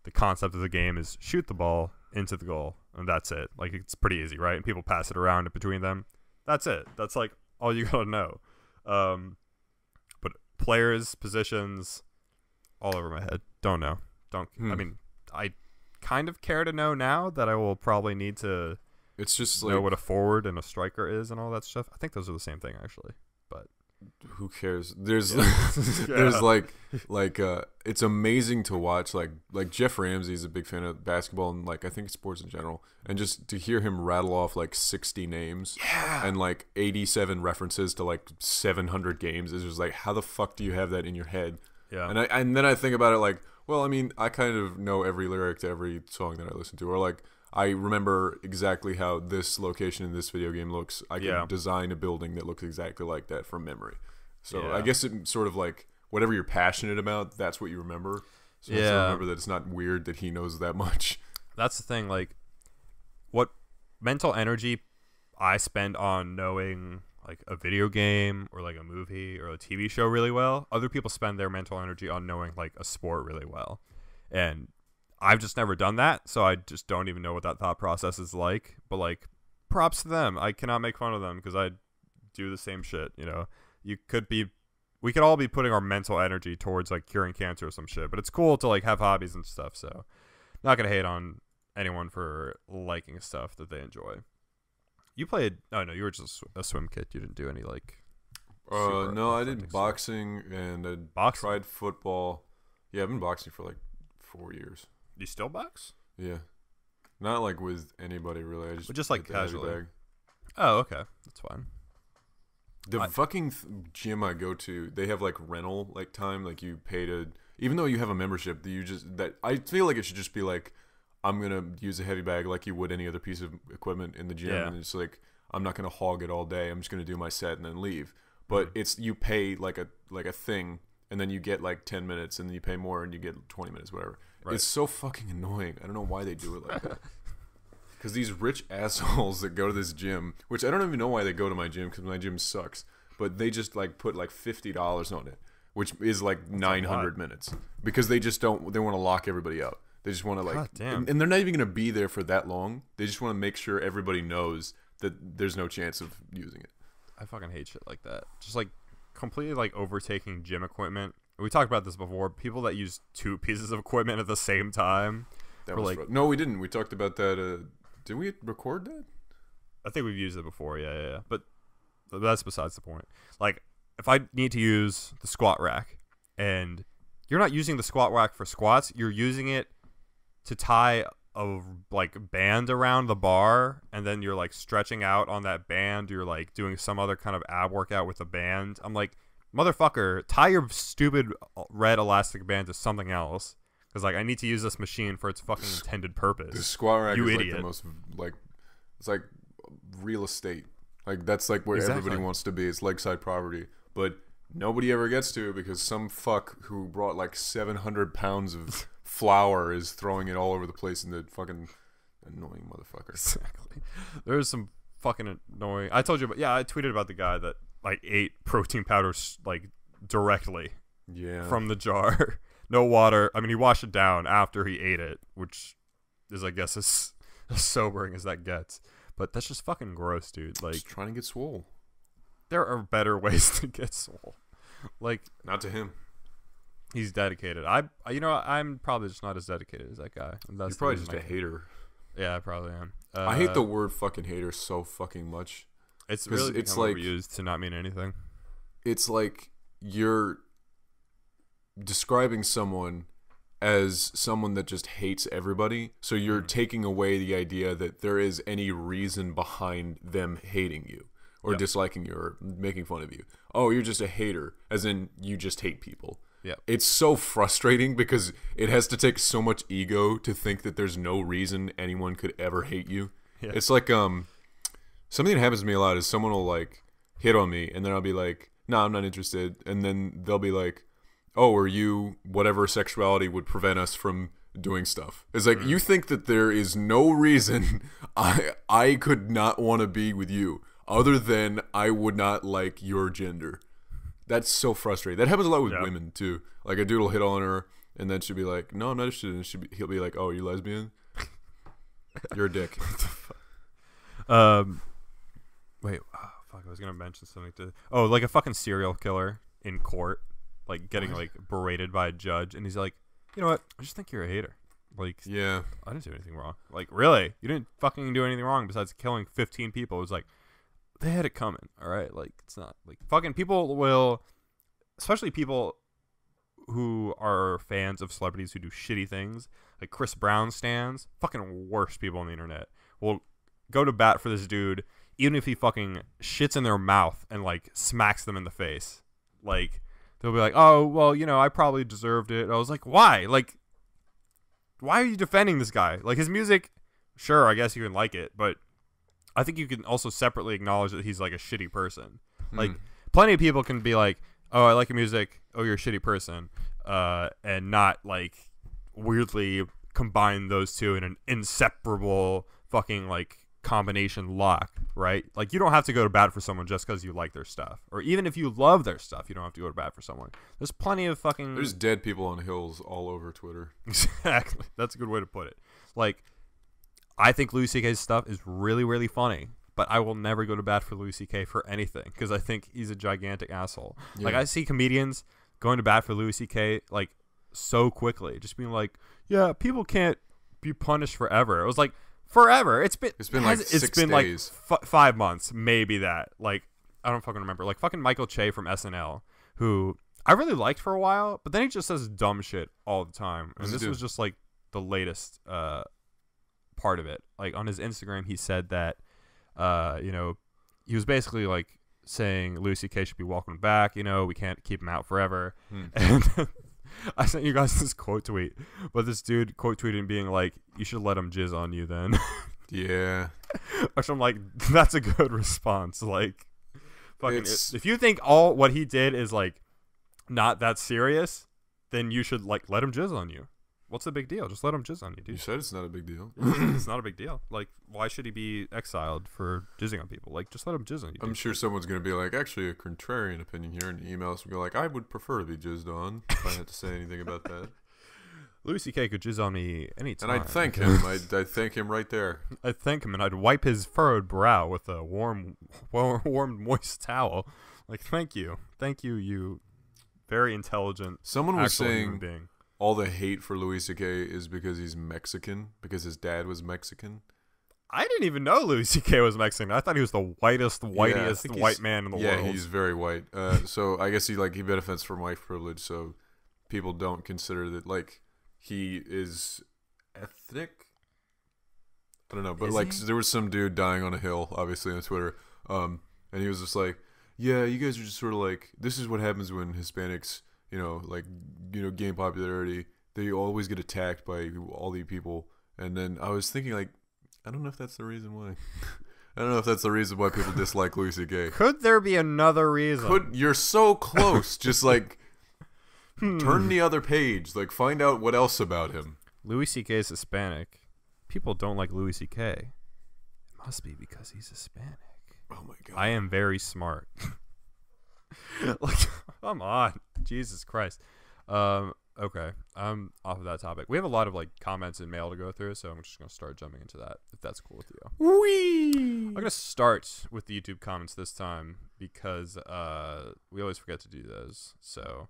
the concept of the game is shoot the ball into the goal, and that's it. Like, it's pretty easy, right? And people pass it around between them. That's it. That's like all you gotta know. But players, positions, all over my head. Don't know. I mean, I kind of care to know now that I will probably need to. It's just know what a forward and a striker is and all that stuff. I think those are the same thing, actually. But who cares? There's there's like it's amazing to watch. Like Jeff Ramsey's a big fan of basketball and like I think sports in general. And just to hear him rattle off like 60 names and like 87 references to like 700 games is just like, how the fuck do you have that in your head? Yeah. And then I think about it like, well, I mean, I kind of know every lyric to every song that I listen to, or like I remember exactly how this location in this video game looks. I can design a building that looks exactly like that from memory. So I guess it's sort of like whatever you're passionate about, that's what you remember. So I remember that it's not weird that he knows that much. That's the thing. Like, what mental energy I spend on knowing like a video game or like a movie or a TV show really well, other people spend their mental energy on knowing like a sport really well. And I've just never done that, so I just don't even know what that thought process is like. But like, props to them. I cannot make fun of them because I do the same shit. You know, we could all be putting our mental energy towards like curing cancer or some shit. But it's cool to like have hobbies and stuff. So, not gonna hate on anyone for liking stuff that they enjoy. You played? Oh no, you were just a swim kid. You didn't do any like. No, I did boxing and I tried football. Yeah, I've been boxing for like 4 years. You still box? Yeah, not like with anybody really. I just like casually. Oh, okay, that's fine. The fucking gym I go to, they have like rental like time. Like you pay to, even though you have a membership, I feel like it should just be like, I'm gonna use a heavy bag like you would any other piece of equipment in the gym, and it's like I'm not gonna hog it all day. I'm just gonna do my set and then leave. But it's you pay like a thing, and then you get like 10 minutes, and then you pay more, and you get 20 minutes, whatever. Right. It's so fucking annoying. I don't know why they do it like that. Because these rich assholes that go to this gym, which I don't even know why they go to my gym, because my gym sucks, but they just like put like $50 on it, which is like 900 minutes, because they want to lock everybody out. They just want to like, and they're not even going to be there for that long. They just want to make sure everybody knows that there's no chance of using it. I fucking hate shit like that. Just like completely like overtaking gym equipment. We talked about this before. People that use 2 pieces of equipment at the same time. That was like, no, we didn't. We talked about that. Did we record that? I think we've used it before. Yeah. But that's besides the point. Like, if I need to use the squat rack, and you're not using the squat rack for squats, you're using it to tie a like band around the bar, and then you're like stretching out on that band. You're like doing some other kind of ab workout with a band. I'm like, motherfucker, tie your stupid red elastic band to something else, because like I need to use this machine for its fucking intended purpose. The squat rack you is idiot. Like the most like, it's like real estate. Like that's like where everybody wants to be. It's lakeside property, but nobody ever gets to it because some fuck who brought like 700 pounds of flour is throwing it all over the place in the fucking annoying motherfucker. Exactly. There's some fucking annoying. I told you about. Yeah, I tweeted about the guy that like ate protein powders like directly from the jar. No water. I mean, he washed it down after he ate it, which is, I guess, as sobering as that gets. But that's just fucking gross, dude. Like, just trying to get swole. There are better ways to get swole. Like, not to him. he's dedicated. I'm probably just not as dedicated as that guy. And that's You're probably just a hater. Yeah, I probably am. I hate the word fucking hater so fucking much. It's really it's like overused to not mean anything. It's like you're describing someone as someone that just hates everybody. So you're taking away the idea that there is any reason behind them hating you or disliking you or making fun of you. Oh, you're just a hater, as in you just hate people. Yeah. It's so frustrating because it has to take so much ego to think that there's no reason anyone could ever hate you. Yeah. It's like something that happens to me a lot is someone will like hit on me and then I'll be like, "No, I'm not interested." And then they'll be like, "Oh, are you whatever sexuality would prevent us from doing stuff?" It's like you think that there is no reason I could not want to be with you other than I would not like your gender. That's so frustrating. That happens a lot with women too. Like a dude will hit on her, and then she'll be like, "No, I'm not interested." And he'll be like, "Oh, you lesbian? You're a dick." Wait, fuck! I was gonna mention something like a fucking serial killer in court, like getting like berated by a judge, and he's like, "You know what? I just think you're a hater." Like, yeah, I didn't do anything wrong. Like, really? You didn't fucking do anything wrong besides killing 15 people. It was like, they had it coming, all right? Like, it's not like fucking people will, especially people who are fans of celebrities who do shitty things, like Chris Brown stans, fucking worst people on the internet will go to bat for this dude, even if he fucking shits in their mouth and like smacks them in the face. Like, they'll be like, "Oh, well, I probably deserved it." And I was like, why? Like, why are you defending this guy? Like, his music, sure, I guess you can like it, but I think you can also separately acknowledge that he's like a shitty person. Like, plenty of people can be like, "Oh, I like your music. Oh, you're a shitty person," and not like weirdly combine those two in an inseparable fucking like combination lock, right? Like, you don't have to go to bat for someone just because you like their stuff, or even if you love their stuff, you don't have to go to bat for someone. There's plenty of fucking there's dead people on hills all over Twitter. Exactly, that's a good way to put it. Like, I think Louis C.K.'s stuff is really, really funny, but I will never go to bat for Louis C.K. for anything because I think he's a gigantic asshole. Yeah. Like, I see comedians going to bat for Louis C.K. like so quickly, just being like, "Yeah, people can't be punished forever." It was like, forever. It's been like 6 days. Like 5 months, maybe that. Like, I don't fucking remember. Like fucking Michael Che from SNL, who I really liked for a while, but then he just says dumb shit all the time, and this was just like the latest part of it. Like, on his Instagram, he said that he was basically like saying Louis C.K. should be welcomed back. We can't keep him out forever. And I sent you guys this quote tweet, but this dude quote tweeted being like, "You should let him jizz on you then." Yeah. Which I'm like, that's a good response. Like, fucking, if you think all what he did is like not that serious, then you should like let him jizz on you. What's the big deal? Just let him jizz on you, dude. You said it's not a big deal. It's not a big deal. Like, why should he be exiled for jizzing on people? Like, just let him jizz on you, dude. I'm sure someone's going to be like, actually, a contrarian opinion here in emails and go like, "I would prefer to be jizzed on," if I had to say anything about that. Louis C.K. could jizz on me anytime. And I'd thank him. I'd thank him right there. I'd thank him, and I'd wipe his furrowed brow with a warm, moist towel. Like, thank you. Thank you, you very intelligent, someone was actual saying human being. All the hate for Louis C.K. is because he's Mexican, because his dad was Mexican. I didn't even know Louis C.K. was Mexican. I thought he was the whitest white man in the world. Yeah, he's very white. So I guess he benefits from white privilege, so people don't consider that, like, he is ethnic. I don't know, but there was some dude dying on a hill, obviously, on Twitter, and he was just like, "Yeah, you guys are just sort of like, this is what happens when Hispanics, gain popularity. They always get attacked by all these people." And then I was thinking, like, I don't know if that's the reason why. I don't know if that's the reason why people dislike Louis C.K. Could there be another reason? You're so close. Just like turn the other page. Like, find out what else about him. Louis C.K. is Hispanic. People don't like Louis C.K. It must be because he's Hispanic. Oh my god. I am very smart. Like, come on. Jesus Christ. Okay, I'm off of that topic. We have a lot of like comments and mail to go through, so I'm just gonna start jumping into that if that's cool with you. Whee! I'm gonna start with the YouTube comments this time because we always forget to do those. So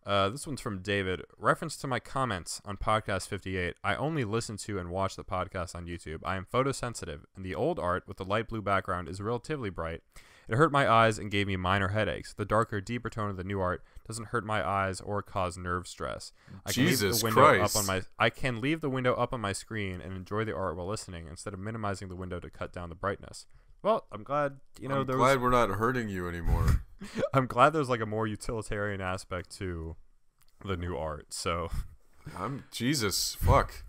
this one's from David. Reference to my comments on podcast 58. I only listen to and watch the podcast on YouTube. I am photosensitive, and the old art with the light blue background is relatively bright. It hurt my eyes and gave me minor headaches. The darker, deeper tone of the new art doesn't hurt my eyes or cause nerve stress. I can leave the window up on my screen and enjoy the art while listening instead of minimizing the window to cut down the brightness. Well, I'm glad I'm glad we're not hurting you anymore. I'm glad there's like a more utilitarian aspect to the new art. So, Jesus, fuck.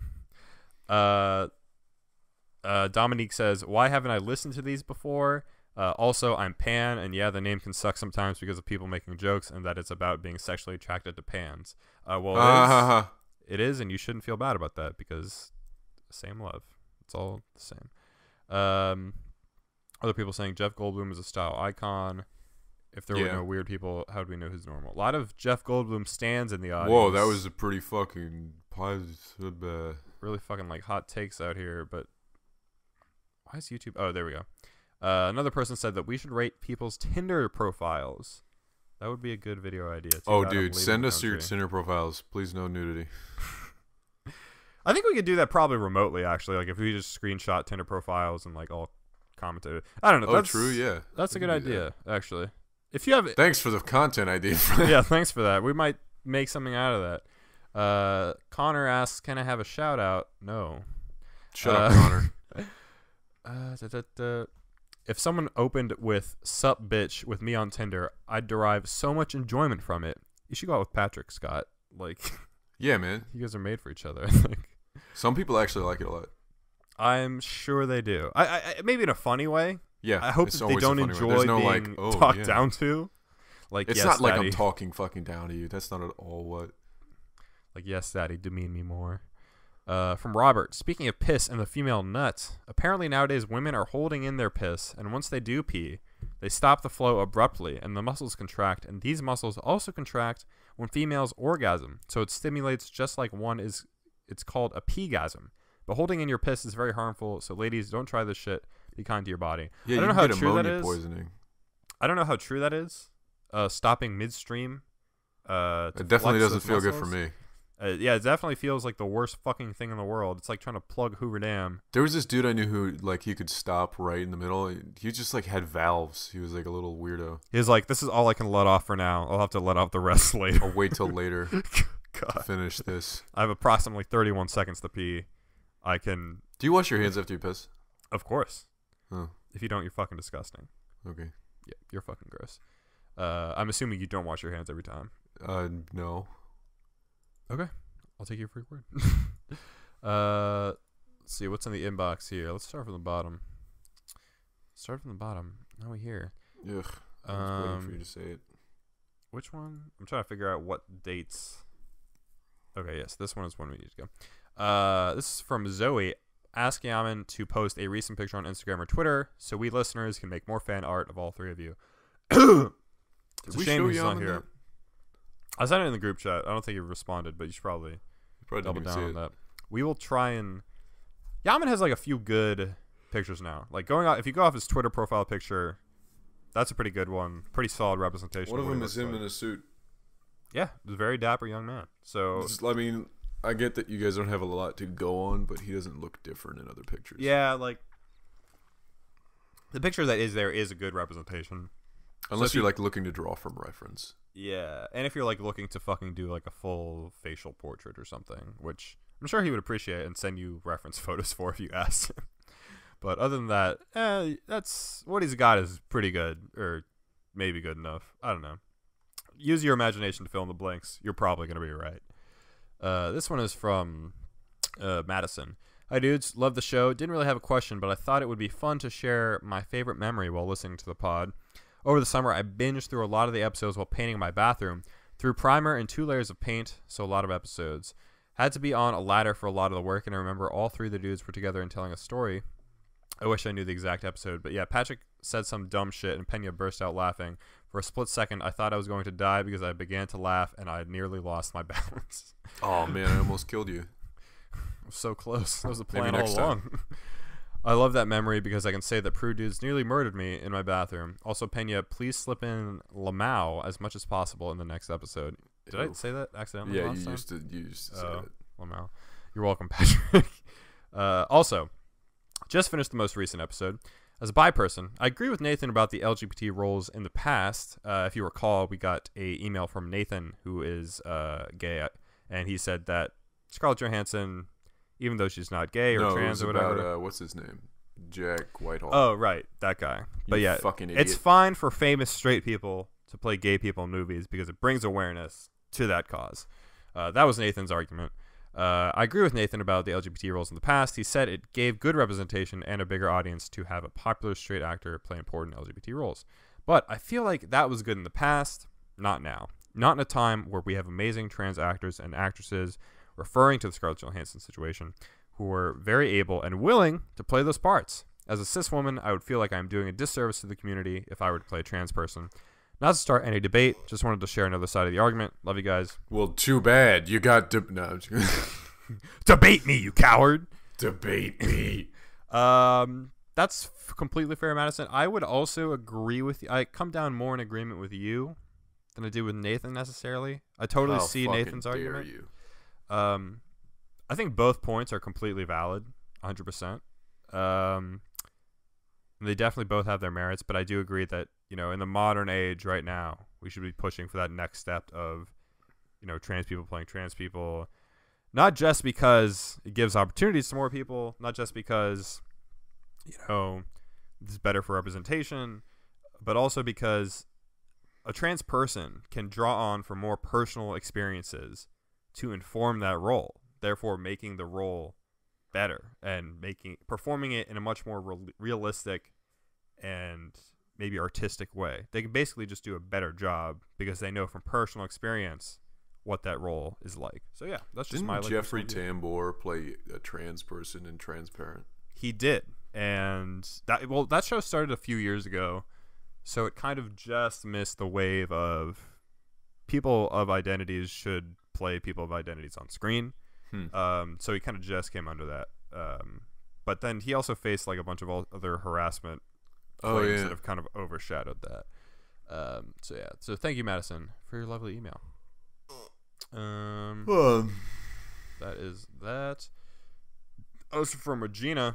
Dominique says, "Why haven't I listened to these before?" Also, I'm pan, and yeah, the name can suck sometimes because of people making jokes, and that it's about being sexually attracted to pans. It is, and you shouldn't feel bad about that because same love. It's all the same. Other people saying Jeff Goldblum is a style icon. If there were no weird people, how do we know who's normal? A lot of Jeff Goldblum stands in the audience. Whoa, that was a pretty fucking positive. Really fucking like hot takes out here, but why is YouTube? Oh, there we go. Another person said that we should rate people's Tinder profiles. That would be a good video idea. Oh, dude, send us your Tinder profiles. Please, no nudity. I think we could do that probably remotely, actually. Like, if we just screenshot Tinder profiles and, like, all commented. I don't know. Oh, true, yeah. That's a good idea, actually. If you have... Thanks for the content idea. Yeah, thanks for that. We might make something out of that. Connor asks, can I have a shout-out? No. Shut up, Connor. If someone opened with "sup bitch" with me on Tinder, I'd derive so much enjoyment from it. You should go out with Patrick, Scott. Like, yeah, man. You guys are made for each other, I think. Some people actually like it a lot. I'm sure they do. I maybe in a funny way. Yeah. I hope that they don't enjoy being talked down to. Like, it's yes, not like Daddy. I'm talking fucking down to you. That's not at all what. Like, yes, Daddy, demean me more. From Robert, speaking of piss and the female nut, apparently nowadays women are holding in their piss, and once they do pee, they stop the flow abruptly, and the muscles contract, and these muscles also contract when females orgasm, so it stimulates just like it's called a pee-gasm. But holding in your piss is very harmful, so ladies, don't try this shit. Be kind to your body. Yeah, I don't know how true that is. Poisoning. I don't know how true that is. Stopping midstream. It definitely doesn't feel good for me. Yeah, it definitely feels like the worst fucking thing in the world. It's like trying to plug Hoover Dam. There was this dude I knew who, like, he could stop right in the middle. He just, like, had valves. He was, like, a little weirdo. He was like, this is all I can let off for now. I'll have to let off the rest later. I'll wait till later to finish this. I have approximately 31 seconds to pee. I can... Do you wash your hands after you piss? Of course. Oh. If you don't, you're fucking disgusting. Okay. Yeah, you're fucking gross. I'm assuming you don't wash your hands every time. No. Okay. I'll take your free word. Let's see what's in the inbox here. Let's start from the bottom. Now we here. Ugh. I was waiting for you to say it. Which one? I'm trying to figure out what dates. Okay, yes, this one is when we need to go. This is from Zoe. Ask Yaman to post a recent picture on Instagram or Twitter so we listeners can make more fan art of all three of you. It's a shame he's not here. I sent it in the group chat. I don't think he responded, but you should probably double down on that. We will try and... Yaman has like a few good pictures now. Like going out, if you go off his Twitter profile picture, that's a pretty good one. Pretty solid representation. One of them is him in a suit. Yeah, he's a very dapper young man. So I mean, I get that you guys don't have a lot to go on, but he doesn't look different in other pictures. Yeah, like the picture that is there is a good representation. Unless you're like looking to draw from reference. Yeah, and if you're like looking to fucking do like a full facial portrait or something, which I'm sure he would appreciate and send you reference photos for if you asked him. But other than that, that's what he's got is pretty good, or maybe good enough. I don't know. Use your imagination to fill in the blanks. You're probably gonna be right. This one is from Madison. Hi dudes, love the show. Didn't really have a question, but I thought it would be fun to share my favorite memory while listening to the pod. Over the summer, I binged through a lot of the episodes while painting my bathroom. Through primer and 2 layers of paint, so a lot of episodes. Had to be on a ladder for a lot of the work, and I remember all three of the dudes were together and telling a story. I wish I knew the exact episode, but yeah, Patrick said some dumb shit, and Pena burst out laughing For a split second, I thought I was going to die because I began to laugh and I had nearly lost my balance. Oh man, I almost killed you. I was so close. That was the Maybe plan all next along. I love that memory because I can say that Prude dudes nearly murdered me in my bathroom. Also, Pena, please slip in Lamau as much as possible in the next episode. Did I say that accidentally? Yeah, last you time? used to say it. Lamau. You're welcome, Patrick. Also, just finished the most recent episode. As a bi person, I agree with Nathan about the LGBT roles in the past. If you recall, we got a email from Nathan, who is gay, and he said that Scarlett Johansson, even though she's not gay or trans or whatever. About, what's his name? Jack Whitehall. Oh, right, that guy. But yeah, fucking idiot. It's fine for famous straight people to play gay people in movies because it brings awareness to that cause. That was Nathan's argument. I agree with Nathan about the LGBT roles in the past. He said it gave good representation and a bigger audience to have a popular straight actor play important LGBT roles. But I feel like that was good in the past, not now. Not in a time where we have amazing trans actors and actresses, referring to the Scarlett Johansson situation, who were very able and willing to play those parts. As a cis woman, I would feel like I'm doing a disservice to the community if I were to play a trans person. Not to start any debate, just wanted to share another side of the argument. Love you guys. Well, too bad. You got no. Debate me, you coward. Debate me. That's completely fair, Madison. I would also agree with you. I come down more in agreement with you than I do with Nathan necessarily. I totally see Nathan's argument. You. I think both points are completely valid, 100%. They definitely both have their merits, but I do agree that, you know, in the modern age right now, we should be pushing for that next step of, you know, trans people playing trans people, not just because it gives opportunities to more people, not just because, you know, it's better for representation, but also because a trans person can draw on for more personal experiences to inform that role, therefore making the role better and performing it in a much more realistic and maybe artistic way. They can basically just do a better job because they know from personal experience what that role is like. So yeah, that's just my Jeffrey Tambor play a trans person in Transparent? He did, and that show started a few years ago, so it kind of just missed the wave of people of identities should play people of identities on screen. So he kind of just came under that. But then he also faced like a bunch of other harassment claims that have kind of overshadowed that. So yeah. So thank you, Madison, for your lovely email. That is that. Also from Regina.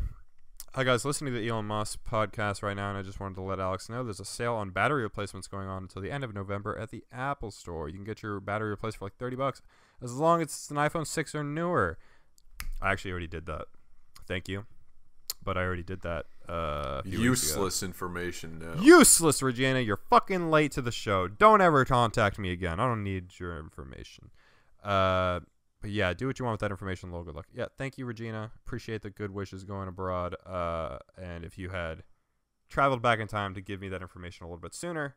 Hi guys, listening to the Elon Musk podcast right now, and I just wanted to let Alex know there's a sale on battery replacements going on until the end of November at the Apple Store. You can get your battery replaced for like $30 as long as it's an iPhone 6 or newer. I actually already did that. Thank you. But I already did that. Useless information now. Useless, Regina. You're fucking late to the show. Don't ever contact me again. I don't need your information. But yeah, do what you want with that information. Good luck. Yeah, thank you, Regina. Appreciate the good wishes going abroad. And if you had traveled back in time to give me that information a little bit sooner,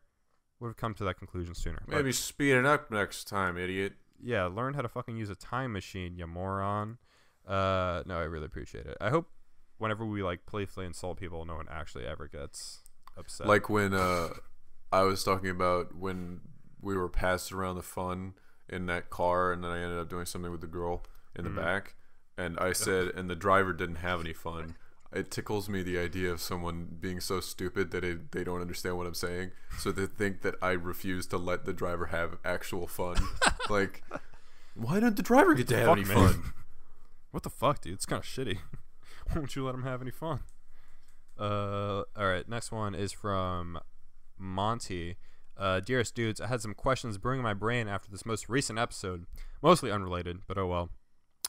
would have come to that conclusion sooner. Maybe speed it up next time, idiot. Yeah, learn how to fucking use a time machine, you moron. No, I really appreciate it. I hope whenever we like playfully insult people, no one actually ever gets upset. Like when I was talking about when we were passed around the fun in that car, and then I ended up doing something with the girl in the back, and I said, and the driver didn't have any fun. It tickles me the idea of someone being so stupid that they don't understand what I'm saying, so they think that I refuse to let the driver have actual fun. Like, why didn't the driver get to have any fun? What the fuck, dude? It's kind of shitty. Why won't you let him have any fun? All right, next one is from Monty. Dearest dudes, I had some questions brewing in my brain after this most recent episode, mostly unrelated, but oh well.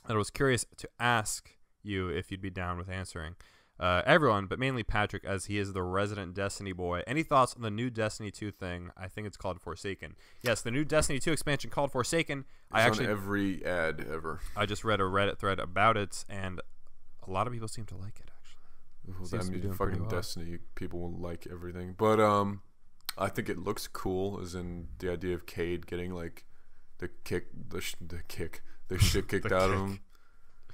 And I was curious to ask you if you'd be down with answering. Everyone, but mainly Patrick, as he is the resident Destiny boy. Any thoughts on the new Destiny 2 thing? I think it's called Forsaken. Yes, the new Destiny 2 expansion called Forsaken. It's on every ad ever. I just read a Reddit thread about it, and a lot of people seem to like it, actually. Well, that means fucking Destiny people will like everything. But I think it looks cool, as in the idea of Cade getting like the shit kicked out of him,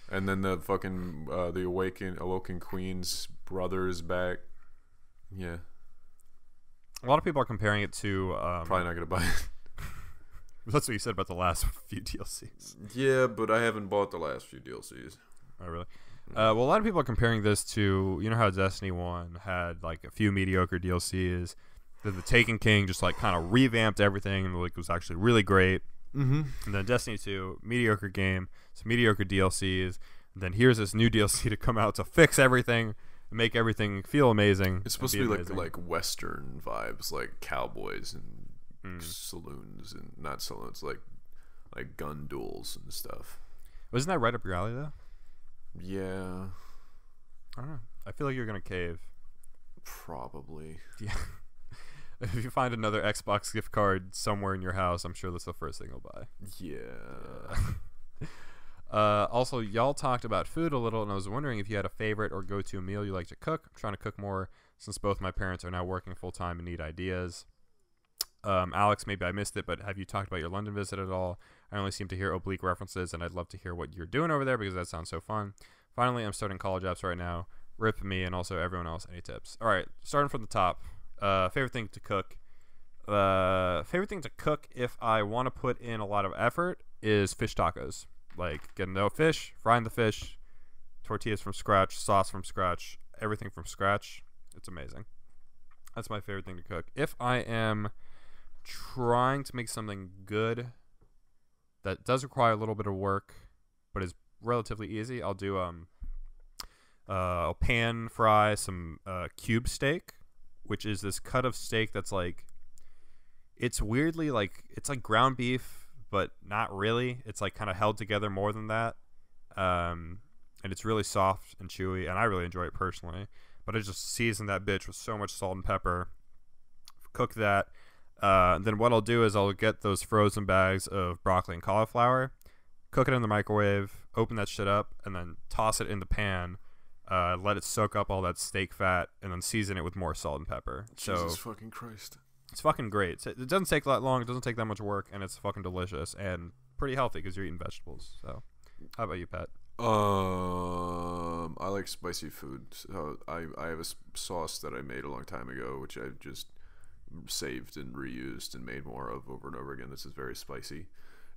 and then the fucking the awoken Queen's brother is back. Yeah, A lot of people are comparing it to. Probably not gonna buy it. That's what you said about the last few DLCs. Yeah, but I haven't bought the last few DLCs. Oh, really? Well, a lot of people are comparing this to, you know how Destiny 1 had like a few mediocre DLCs. Then the Taken King just like kind of revamped everything and like was actually really great. Mm-hmm. And then Destiny 2, mediocre game, some mediocre DLCs. And then here's this new DLC to come out to fix everything and make everything feel amazing. It's supposed to be like Western vibes, like cowboys and saloons, and not saloons, like gun duels and stuff. Wasn't that right up your alley though? Yeah. I don't know. I feel like you're gonna cave. Probably. Yeah. If you find another Xbox gift card somewhere in your house, I'm sure that's the first thing you'll buy. Yeah. Also, y'all talked about food a little, and I was wondering if you had a favorite or go-to meal you like to cook. I'm trying to cook more since both my parents are now working full-time and need ideas. Alex, maybe I missed it, but have you talked about your London visit at all? I only seem to hear oblique references, and I'd love to hear what you're doing over there because that sounds so fun. Finally, I'm starting college apps right now. Rip me and also everyone else. Any tips? All right, starting from the top. Favorite thing to cook. Favorite thing to cook if I want to put in a lot of effort is fish tacos. Like getting no fish, frying the fish, tortillas from scratch, sauce from scratch, everything from scratch. It's amazing. That's my favorite thing to cook. If I am trying to make something good that does require a little bit of work but is relatively easy, I'll do I'll pan fry some cube steak, which is this cut of steak that's like, it's weirdly like, it's like ground beef but not really. It's like kind of held together more than that, and it's really soft and chewy, and I really enjoy it personally. But I just season that bitch with so much salt and pepper, cook that. Then what I'll do is I'll get those frozen bags of broccoli and cauliflower, cook it in the microwave, open that shit up, and then toss it in the pan, let it soak up all that steak fat, and then season it with more salt and pepper. Jesus fucking Christ. It's fucking great. It doesn't take that long. It doesn't take that much work, and it's fucking delicious and pretty healthy because you're eating vegetables. So, how about you, Pat? I like spicy food. So I have a sauce that I made a long time ago, which I've just saved and reused and made more of over and over again. This is very spicy,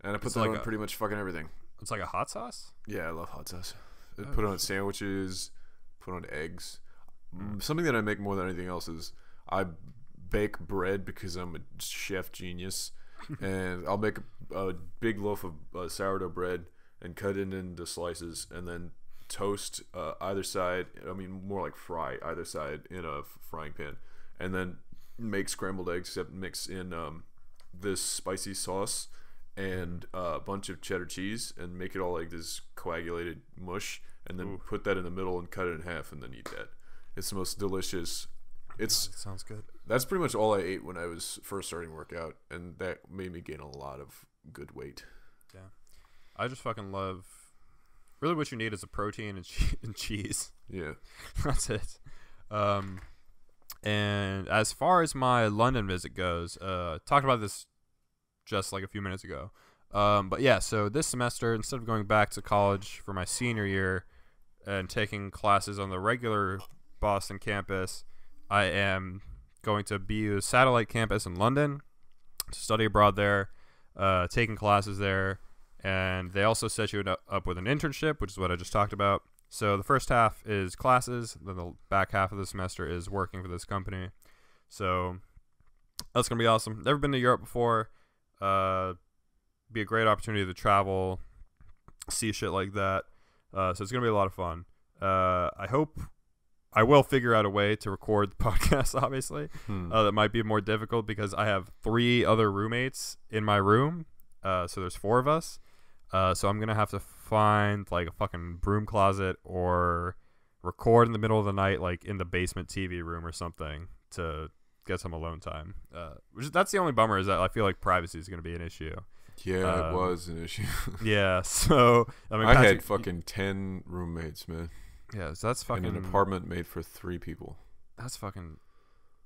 and I put that on pretty much fucking everything. It's like a hot sauce? Yeah, I love hot sauce. Put it on sandwiches, put on eggs. Something that I make more than anything else is I bake bread because I'm a chef genius, and I'll make a big loaf of sourdough bread and cut it into slices, and then toast either side. I mean, more like fry either side in a frying pan, and then make scrambled eggs, except mix in this spicy sauce and a bunch of cheddar cheese, and make it all like this coagulated mush, and then put that in the middle and cut it in half, and then eat that. It's the most delicious. It's God, sounds good. That's pretty much all I ate when I was first starting to work out, and that made me gain a lot of good weight. Yeah, I just fucking love. Really, what you need is a protein and cheese. Yeah, that's it. And as far as my London visit goes, talked about this just like a few minutes ago. But yeah, so this semester, instead of going back to college for my senior year and taking classes on the regular Boston campus, I am going to BU's satellite campus in London to study abroad there, taking classes there. And they also set you up with an internship, which is what I just talked about. So the first half is classes, then the back half of the semester is working for this company. So that's going to be awesome. Never been to Europe before. Be a great opportunity to travel, see shit like that. So it's going to be a lot of fun. I hope I will figure out a way to record the podcast, obviously. That might be more difficult because I have 3 other roommates in my room. So there's 4 of us. So I'm going to have to find like a fucking broom closet or record in the middle of the night, like in the basement TV room or something, to get some alone time. That's the only bummer, is that I feel like privacy is going to be an issue. Yeah, it was an issue. Yeah, so I mean, I had fucking 10 roommates, man. Yeah, so that's fucking... in an apartment made for 3 people. That's fucking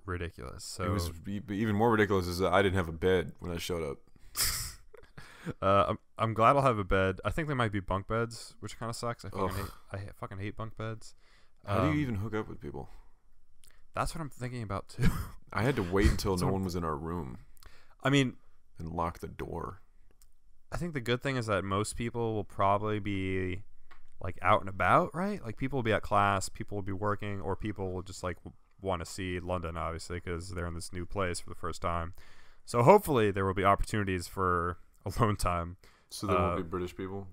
ridiculous. So it was even more ridiculous is that I didn't have a bed when I showed up. I'm glad I'll have a bed. I think they might be bunk beds, which kind of sucks. I fucking hate bunk beds. How do you even hook up with people? That's what I'm thinking about too. I had to wait until no one was in our room I mean, and lock the door. I think the good thing is that most people will probably be like out and about, right? Like people will be at class, people will be working, or people will just like want to see London, obviously, because they're in this new place for the first time. So hopefully there will be opportunities for alone time. So there won't be British people?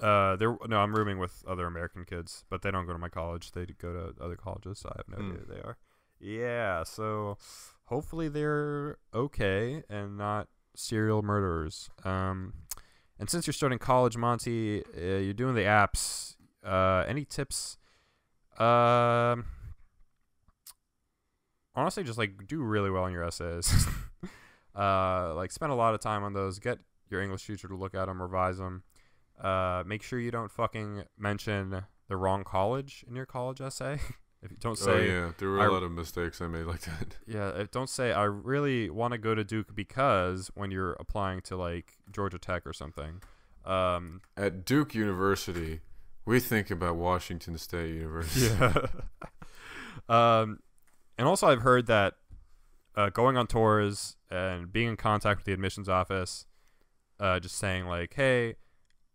No, I'm rooming with other American kids, but they don't go to my college. They go to other colleges, so I have no idea who they are. Yeah, so hopefully they're okay and not serial murderers. And since you're starting college, Monty, you're doing the apps. Any tips? Honestly, just like do really well in your essays. Like spend a lot of time on those. Get your English teacher to look at them, revise them. Make sure you don't fucking mention the wrong college in your college essay. If you don't say, oh yeah, there were a lot of mistakes I made like that. Yeah, don't say I really want to go to Duke because when you're applying to like Georgia Tech or something. At Duke University, we think about Washington State University. Yeah. And also I've heard that going on tours and being in contact with the admissions office, just saying like, hey,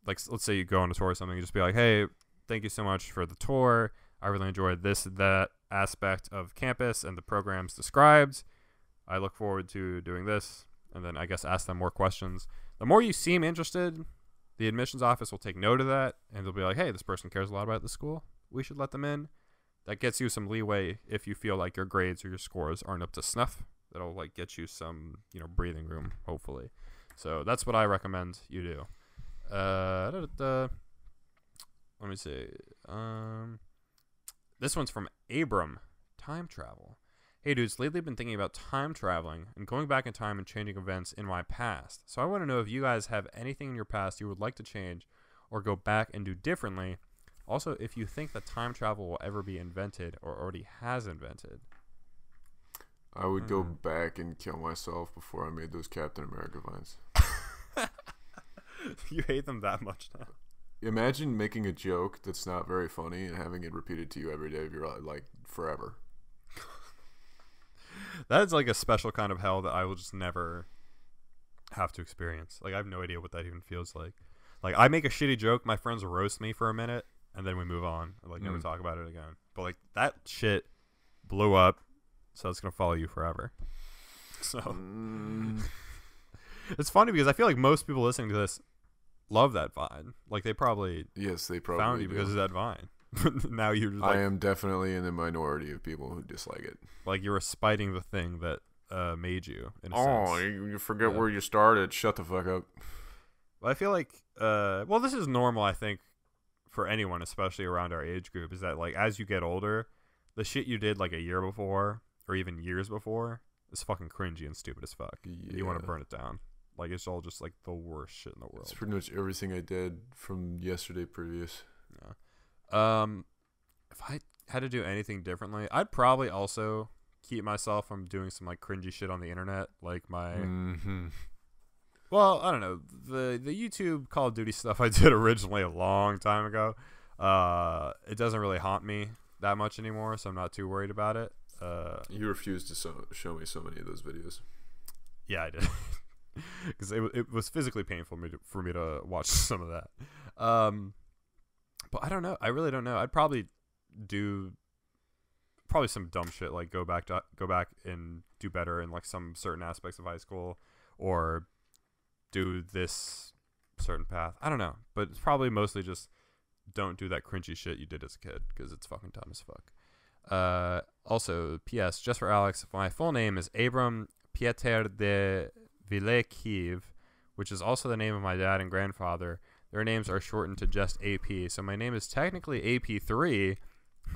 like let's say you go on a tour or something, you just be like, hey, thank you so much for the tour. I really enjoyed that aspect of campus and the programs described. I look forward to doing this. And then I guess ask them more questions. The more you seem interested, the admissions office will take note of that. And they'll be like, hey, this person cares a lot about the school. We should let them in. That gets you some leeway if you feel like your grades or your scores aren't up to snuff. That'll like get you some, breathing room, hopefully. So that's what I recommend you do. Let me see. This one's from Abram. Time travel. Hey dudes, lately I've been thinking about time traveling and going back in time and changing events in my past. So I want to know if you guys have anything in your past you would like to change or go back and do differently. Also, if you think that time travel will ever be invented or already has invented. I would go back and kill myself before I made those Captain America vines. You hate them that much now. Imagine making a joke that's not very funny and having it repeated to you every day of your life, like forever. That is like a special kind of hell that I will just never have to experience. Like I have no idea what that even feels like. Like I make a shitty joke, my friends roast me for a minute, and then we move on. Like never talk about it again. But like that shit blew up, so it's gonna follow you forever. So it's funny because I feel like most people listening to this love that vine. Like they probably found you because of that vine. Now you're just like, I am definitely in the minority of people who dislike it. Like you're spiting the thing that made you. In a sense. You forget where you started. Shut the fuck up. Well, I feel like well, this is normal. I think for anyone, especially around our age group, is that like as you get older, the shit you did like a year before or even years before is fucking cringy and stupid as fuck. Yeah. You want to burn it down. Like it's all just like the worst shit in the world. It's pretty much everything I did from yesterday previous. Yeah. If I had to do anything differently, I'd probably also keep myself from doing some like cringy shit on the internet, like my. Well, I don't know the YouTube Call of Duty stuff I did originally a long time ago. It doesn't really haunt me that much anymore, so I'm not too worried about it. You refused to show me so many of those videos. Yeah, I did. Because it was physically painful for me to watch some of that. But I don't know. I really don't know. I'd probably do some dumb shit like go back and do better in like some certain aspects of high school, or do this certain path. I don't know, but it's probably mostly just don't do that cringy shit you did as a kid because it's fucking dumb as fuck. Also, P.S. just for Alex, my full name is Abram Pieter de Villekiv, which is also the name of my dad and grandfather. Their names are shortened to just AP, so my name is technically AP3.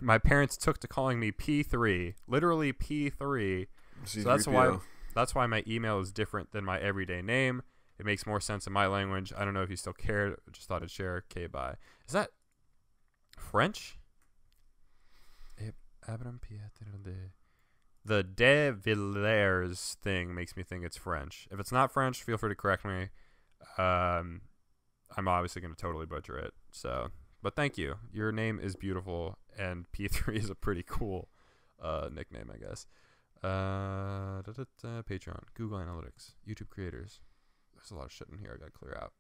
My parents took to calling me P3, literally P3. So that's why my email is different than my everyday name. It makes more sense in my language. I don't know if you still cared. Just thought I'd share. Okay, bye. Is that French? The De Villers thing makes me think it's French. If it's not French, feel free to correct me. I'm obviously going to totally butcher it. So, but thank you. Your name is beautiful, and P3 is a pretty cool nickname, I guess. Patreon, Google Analytics, YouTube creators. There's a lot of shit in here I gotta clear out.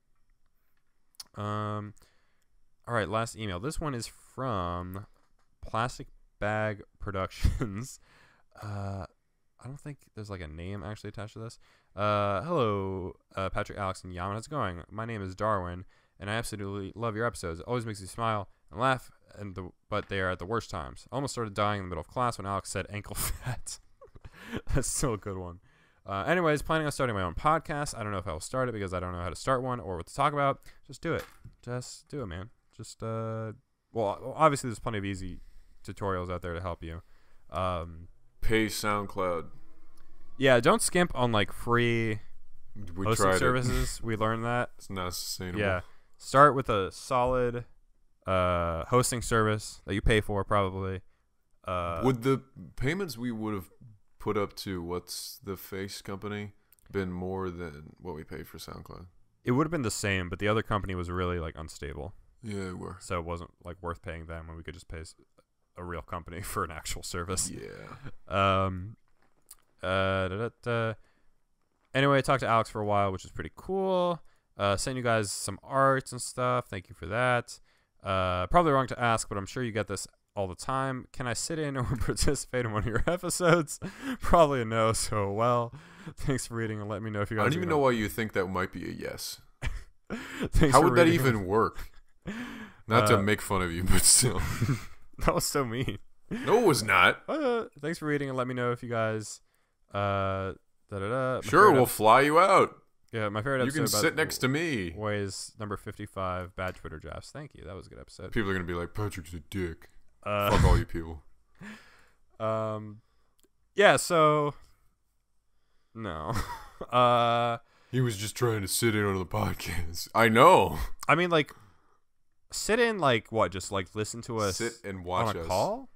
All right, last email. This one is from Plastic Bag Productions. I don't think there's like a name actually attached to this. Hello, Patrick, Alex, and Yaman. How's it going? My name is Darwin, and I absolutely love your episodes. It always makes me smile and laugh, but they are at the worst times. I almost started dying in the middle of class when Alex said ankle fat. That's still a good one. Anyways, planning on starting my own podcast. I don't know if I will start it because I don't know how to start one or what to talk about. Just do it. Just do it, man. Just, well, obviously there's plenty of easy tutorials out there to help you. Pay SoundCloud. Yeah, don't skimp on like free hosting services. We learned that. It's not sustainable. Yeah. Start with a solid hosting service that you pay for probably. Would the payments we would have put up to what's the face company been more than what we paid for SoundCloud? It would have been the same, but the other company was really like unstable. Yeah, it were. So it wasn't like worth paying them when we could just pay a real company for an actual service. Yeah. Anyway, I talked to Alex for a while, which is pretty cool. Sent you guys some arts and stuff. Thank you for that. Probably wrong to ask, but I'm sure you get this all the time. Can I sit in or participate in one of your episodes? Probably a no, so well. Thanks for reading and let me know if you guys... I don't even know why you think that might be a yes. Thanks How for would that reading. even work? Not to make fun of you, but still. That was so mean. No, it was not. Thanks for reading and let me know if you guys... Sure, we'll fly you out. Yeah, my favorite You episode can about sit next to me. was number 55, Bad Twitter Drafts. Thank you. That was a good episode. People are going to be like, Patrick's a dick. Fuck all you people. Yeah, so... No. He was just trying to sit in on the podcast. I know. I mean, like, sit in, like, what? Just, like, listen to us sit and watch on a us. call?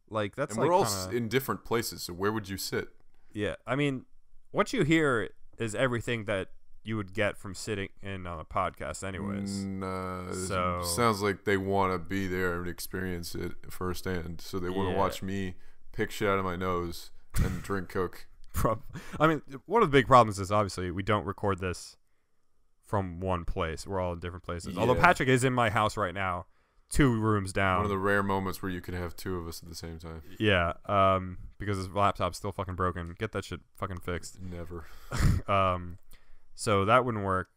Like, that's and like we're all kinda... in different places, so where would you sit? Yeah, I mean, what you hear is everything that you would get from sitting in on a podcast anyways. So sounds like they want to be there and experience it firsthand, so they want to watch me pick shit out of my nose and drink Coke. I mean, one of the big problems is obviously we don't record this from one place. We're all in different places. Yeah. Although Patrick is in my house right now, 2 rooms down. One of the rare moments where you could have 2 of us at the same time. Yeah, because his laptop's still fucking broken. Get that shit fucking fixed. Never. So that wouldn't work.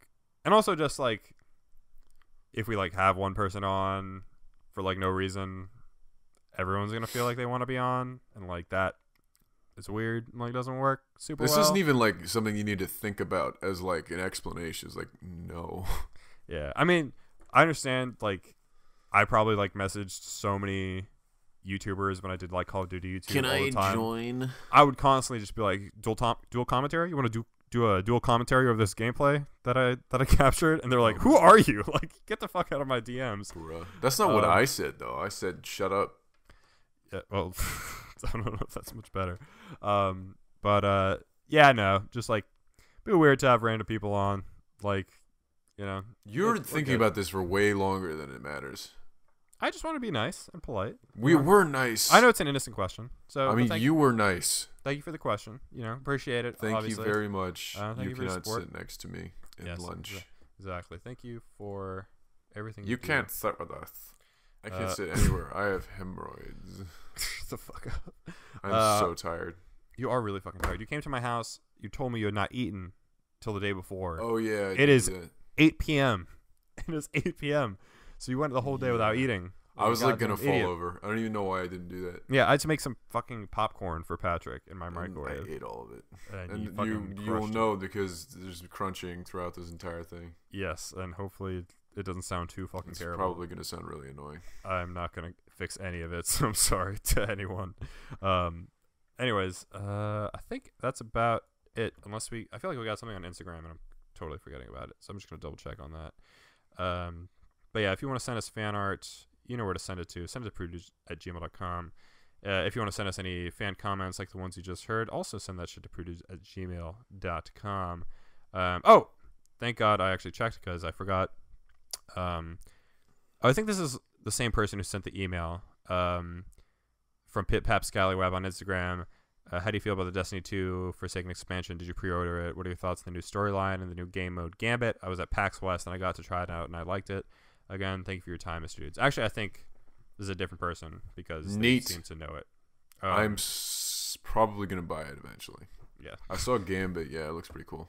And also just like if we like have one person on for like no reason, everyone's gonna feel like they want to be on, and like that it's weird and like doesn't work super well. This isn't even like something you need to think about as like an explanation. It's like no. Yeah, I mean, I understand. Like, I probably like messaged so many YouTubers when I did like Call of Duty YouTube all the time. Join? I would constantly just be like dual commentary. You want to do a dual commentary of this gameplay that I captured? And they're like, who are you? Like, get the fuck out of my DMs. Bruh. That's not what I said though. I said shut up. Yeah, well, I don't know if that's much better. But yeah, no, just like be weird to have random people on. Like, you know, you're thinking about this for way longer than it matters. I just want to be nice and polite. We were nice. I know it's an innocent question. So I mean, you were nice. Thank you for the question. You know, appreciate it. Thank obviously. you very much. Thank you for your cannot support. sit next to me at lunch. Exactly. Thank you for everything. You can't sit with us. I can't sit anywhere. I have hemorrhoids. Shut the fuck up. I'm so tired. You are really fucking tired. You came to my house. You told me you had not eaten till the day before. Oh yeah. It is 8 p.m. It is 8 p.m. So you went the whole day without eating. I was like gonna fall over. I don't even know why I didn't do that. Yeah, I had to make some fucking popcorn for Patrick in my microwave. I ate all of it. And you will know because there's crunching throughout this entire thing. Yes, and hopefully it doesn't sound too fucking terrible. It's probably gonna sound really annoying. I'm not gonna fix any of it, so I'm sorry to anyone. Anyways, I think that's about it. Unless I feel like we got something on Instagram and I'm totally forgetting about it, so I'm just gonna double check on that. But yeah, if you want to send us fan art, you know where to send it to. Send it to prude@gmail.com. If you want to send us any fan comments like the ones you just heard, also send that shit to prude@gmail.com. Oh, thank God I actually checked because I forgot. I think this is the same person who sent the email. from Pit Pap Scallywab on Instagram. How do you feel about the Destiny 2 Forsaken expansion? Did you pre-order it? What are your thoughts on the new storyline and the new game mode Gambit? I was at PAX West and I got to try it out and I liked it. Again, thank you for your time, Mr. Dudes. Actually, I think this is a different person because they seem to know it. I'm probably going to buy it eventually. Yeah. I saw Gambit. Yeah, it looks pretty cool.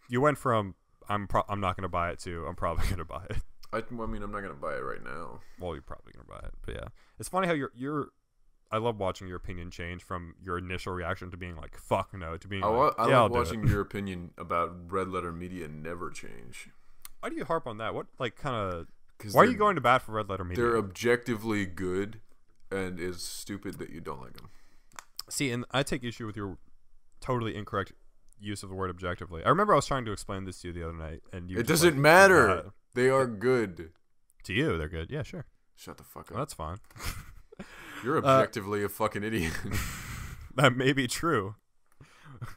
You went from I'm not going to buy it to I'm probably going to buy it. I mean, I'm not going to buy it right now. Well, you're probably going to buy it. But yeah. It's funny how you're I love watching your opinion change from your initial reaction to being like, fuck no, to being I I'll love watching your opinion about Red Letter Media never change. Why do you harp on that? What, like, kind of... Why are you going to bat for Red Letter Media? They're objectively good, and it's stupid that you don't like them. See, and I take issue with your totally incorrect use of the word objectively. I remember I was trying to explain this to you the other night, and you... It doesn't matter. They are good. To you, they're good. Yeah, sure. Shut the fuck up. Well, that's fine. You're objectively a fucking idiot. That may be true.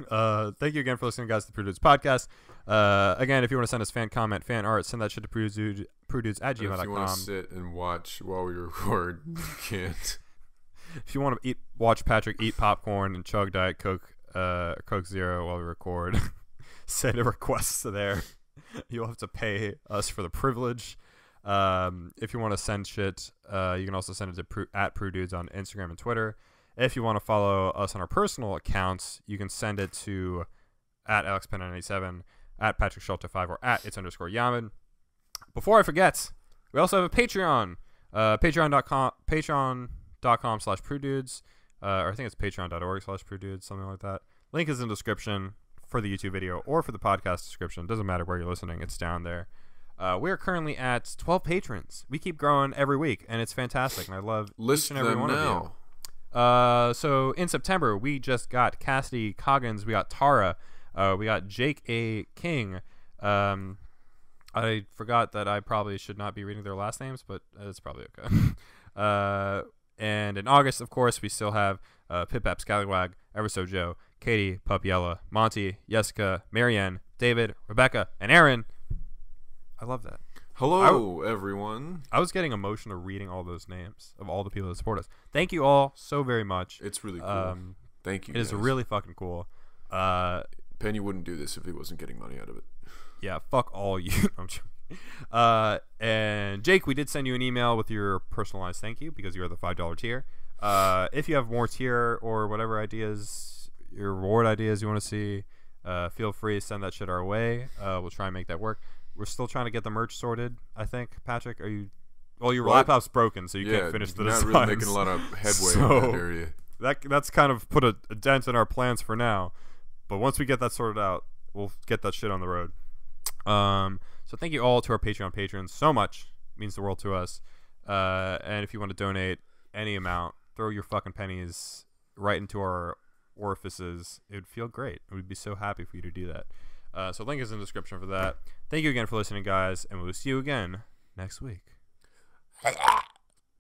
Thank you again for listening, guys, to the Prude Dudes podcast. Again, if you want to send us fan comment, fan art, send that shit to prudedudes@gmail.com. If you want to sit and watch while we record, you can't. If you want to watch Patrick eat popcorn and chug Diet Coke, Coke Zero while we record, send a request to there. You'll have to pay us for the privilege. If you want to send shit, you can also send it to at Prude Dudes on Instagram and Twitter. If you want to follow us on our personal accounts, you can send it to at AlexPen97, at Patrick Schulte 5, or at its_Yaman. Before I forget, we also have a Patreon. Patreon.com/PrudeDudes. Or I think it's patreon.org/PrudeDudes, something like that. Link is in the description for the YouTube video or for the podcast description. Doesn't matter where you're listening. It's down there. We are currently at 12 patrons. We keep growing every week, and it's fantastic. And I love each and every one of you. So in September, we just got Cassidy Coggins. We got Tara. We got Jake A. King. I forgot that I probably should not be reading their last names, but it's probably okay. And in August, of course, we still have Pip Pap Scallywag, Everso Joe, Katie, Pupiella, Monty, Jessica, Marianne, David, Rebecca, and Aaron. I love that. Hello, everyone. I was getting emotional reading all those names of all the people that support us. Thank you all so very much. It's really cool. Thank you. It is really fucking cool. Penny wouldn't do this if he wasn't getting money out of it. Yeah, fuck all you. I'm joking. And Jake, we did send you an email with your personalized thank you because you're the $5 tier. If you have more tier or whatever ideas, your reward ideas you want to see, feel free to send that shit our way. We'll try and make that work. We're still trying to get the merch sorted, I think. Patrick, are you... Well, your laptop's broken, so you can't finish the designs. Yeah, not really making a lot of headway in that area. That's kind of put a dent in our plans for now. But once we get that sorted out, we'll get that shit on the road. So thank you all to our Patreon patrons so much. It means the world to us. And if you want to donate any amount, throw your fucking pennies right into our orifices. It would feel great. We'd be so happy for you to do that. So link is in the description for that. Thank you again for listening, guys, and we'll see you again next week.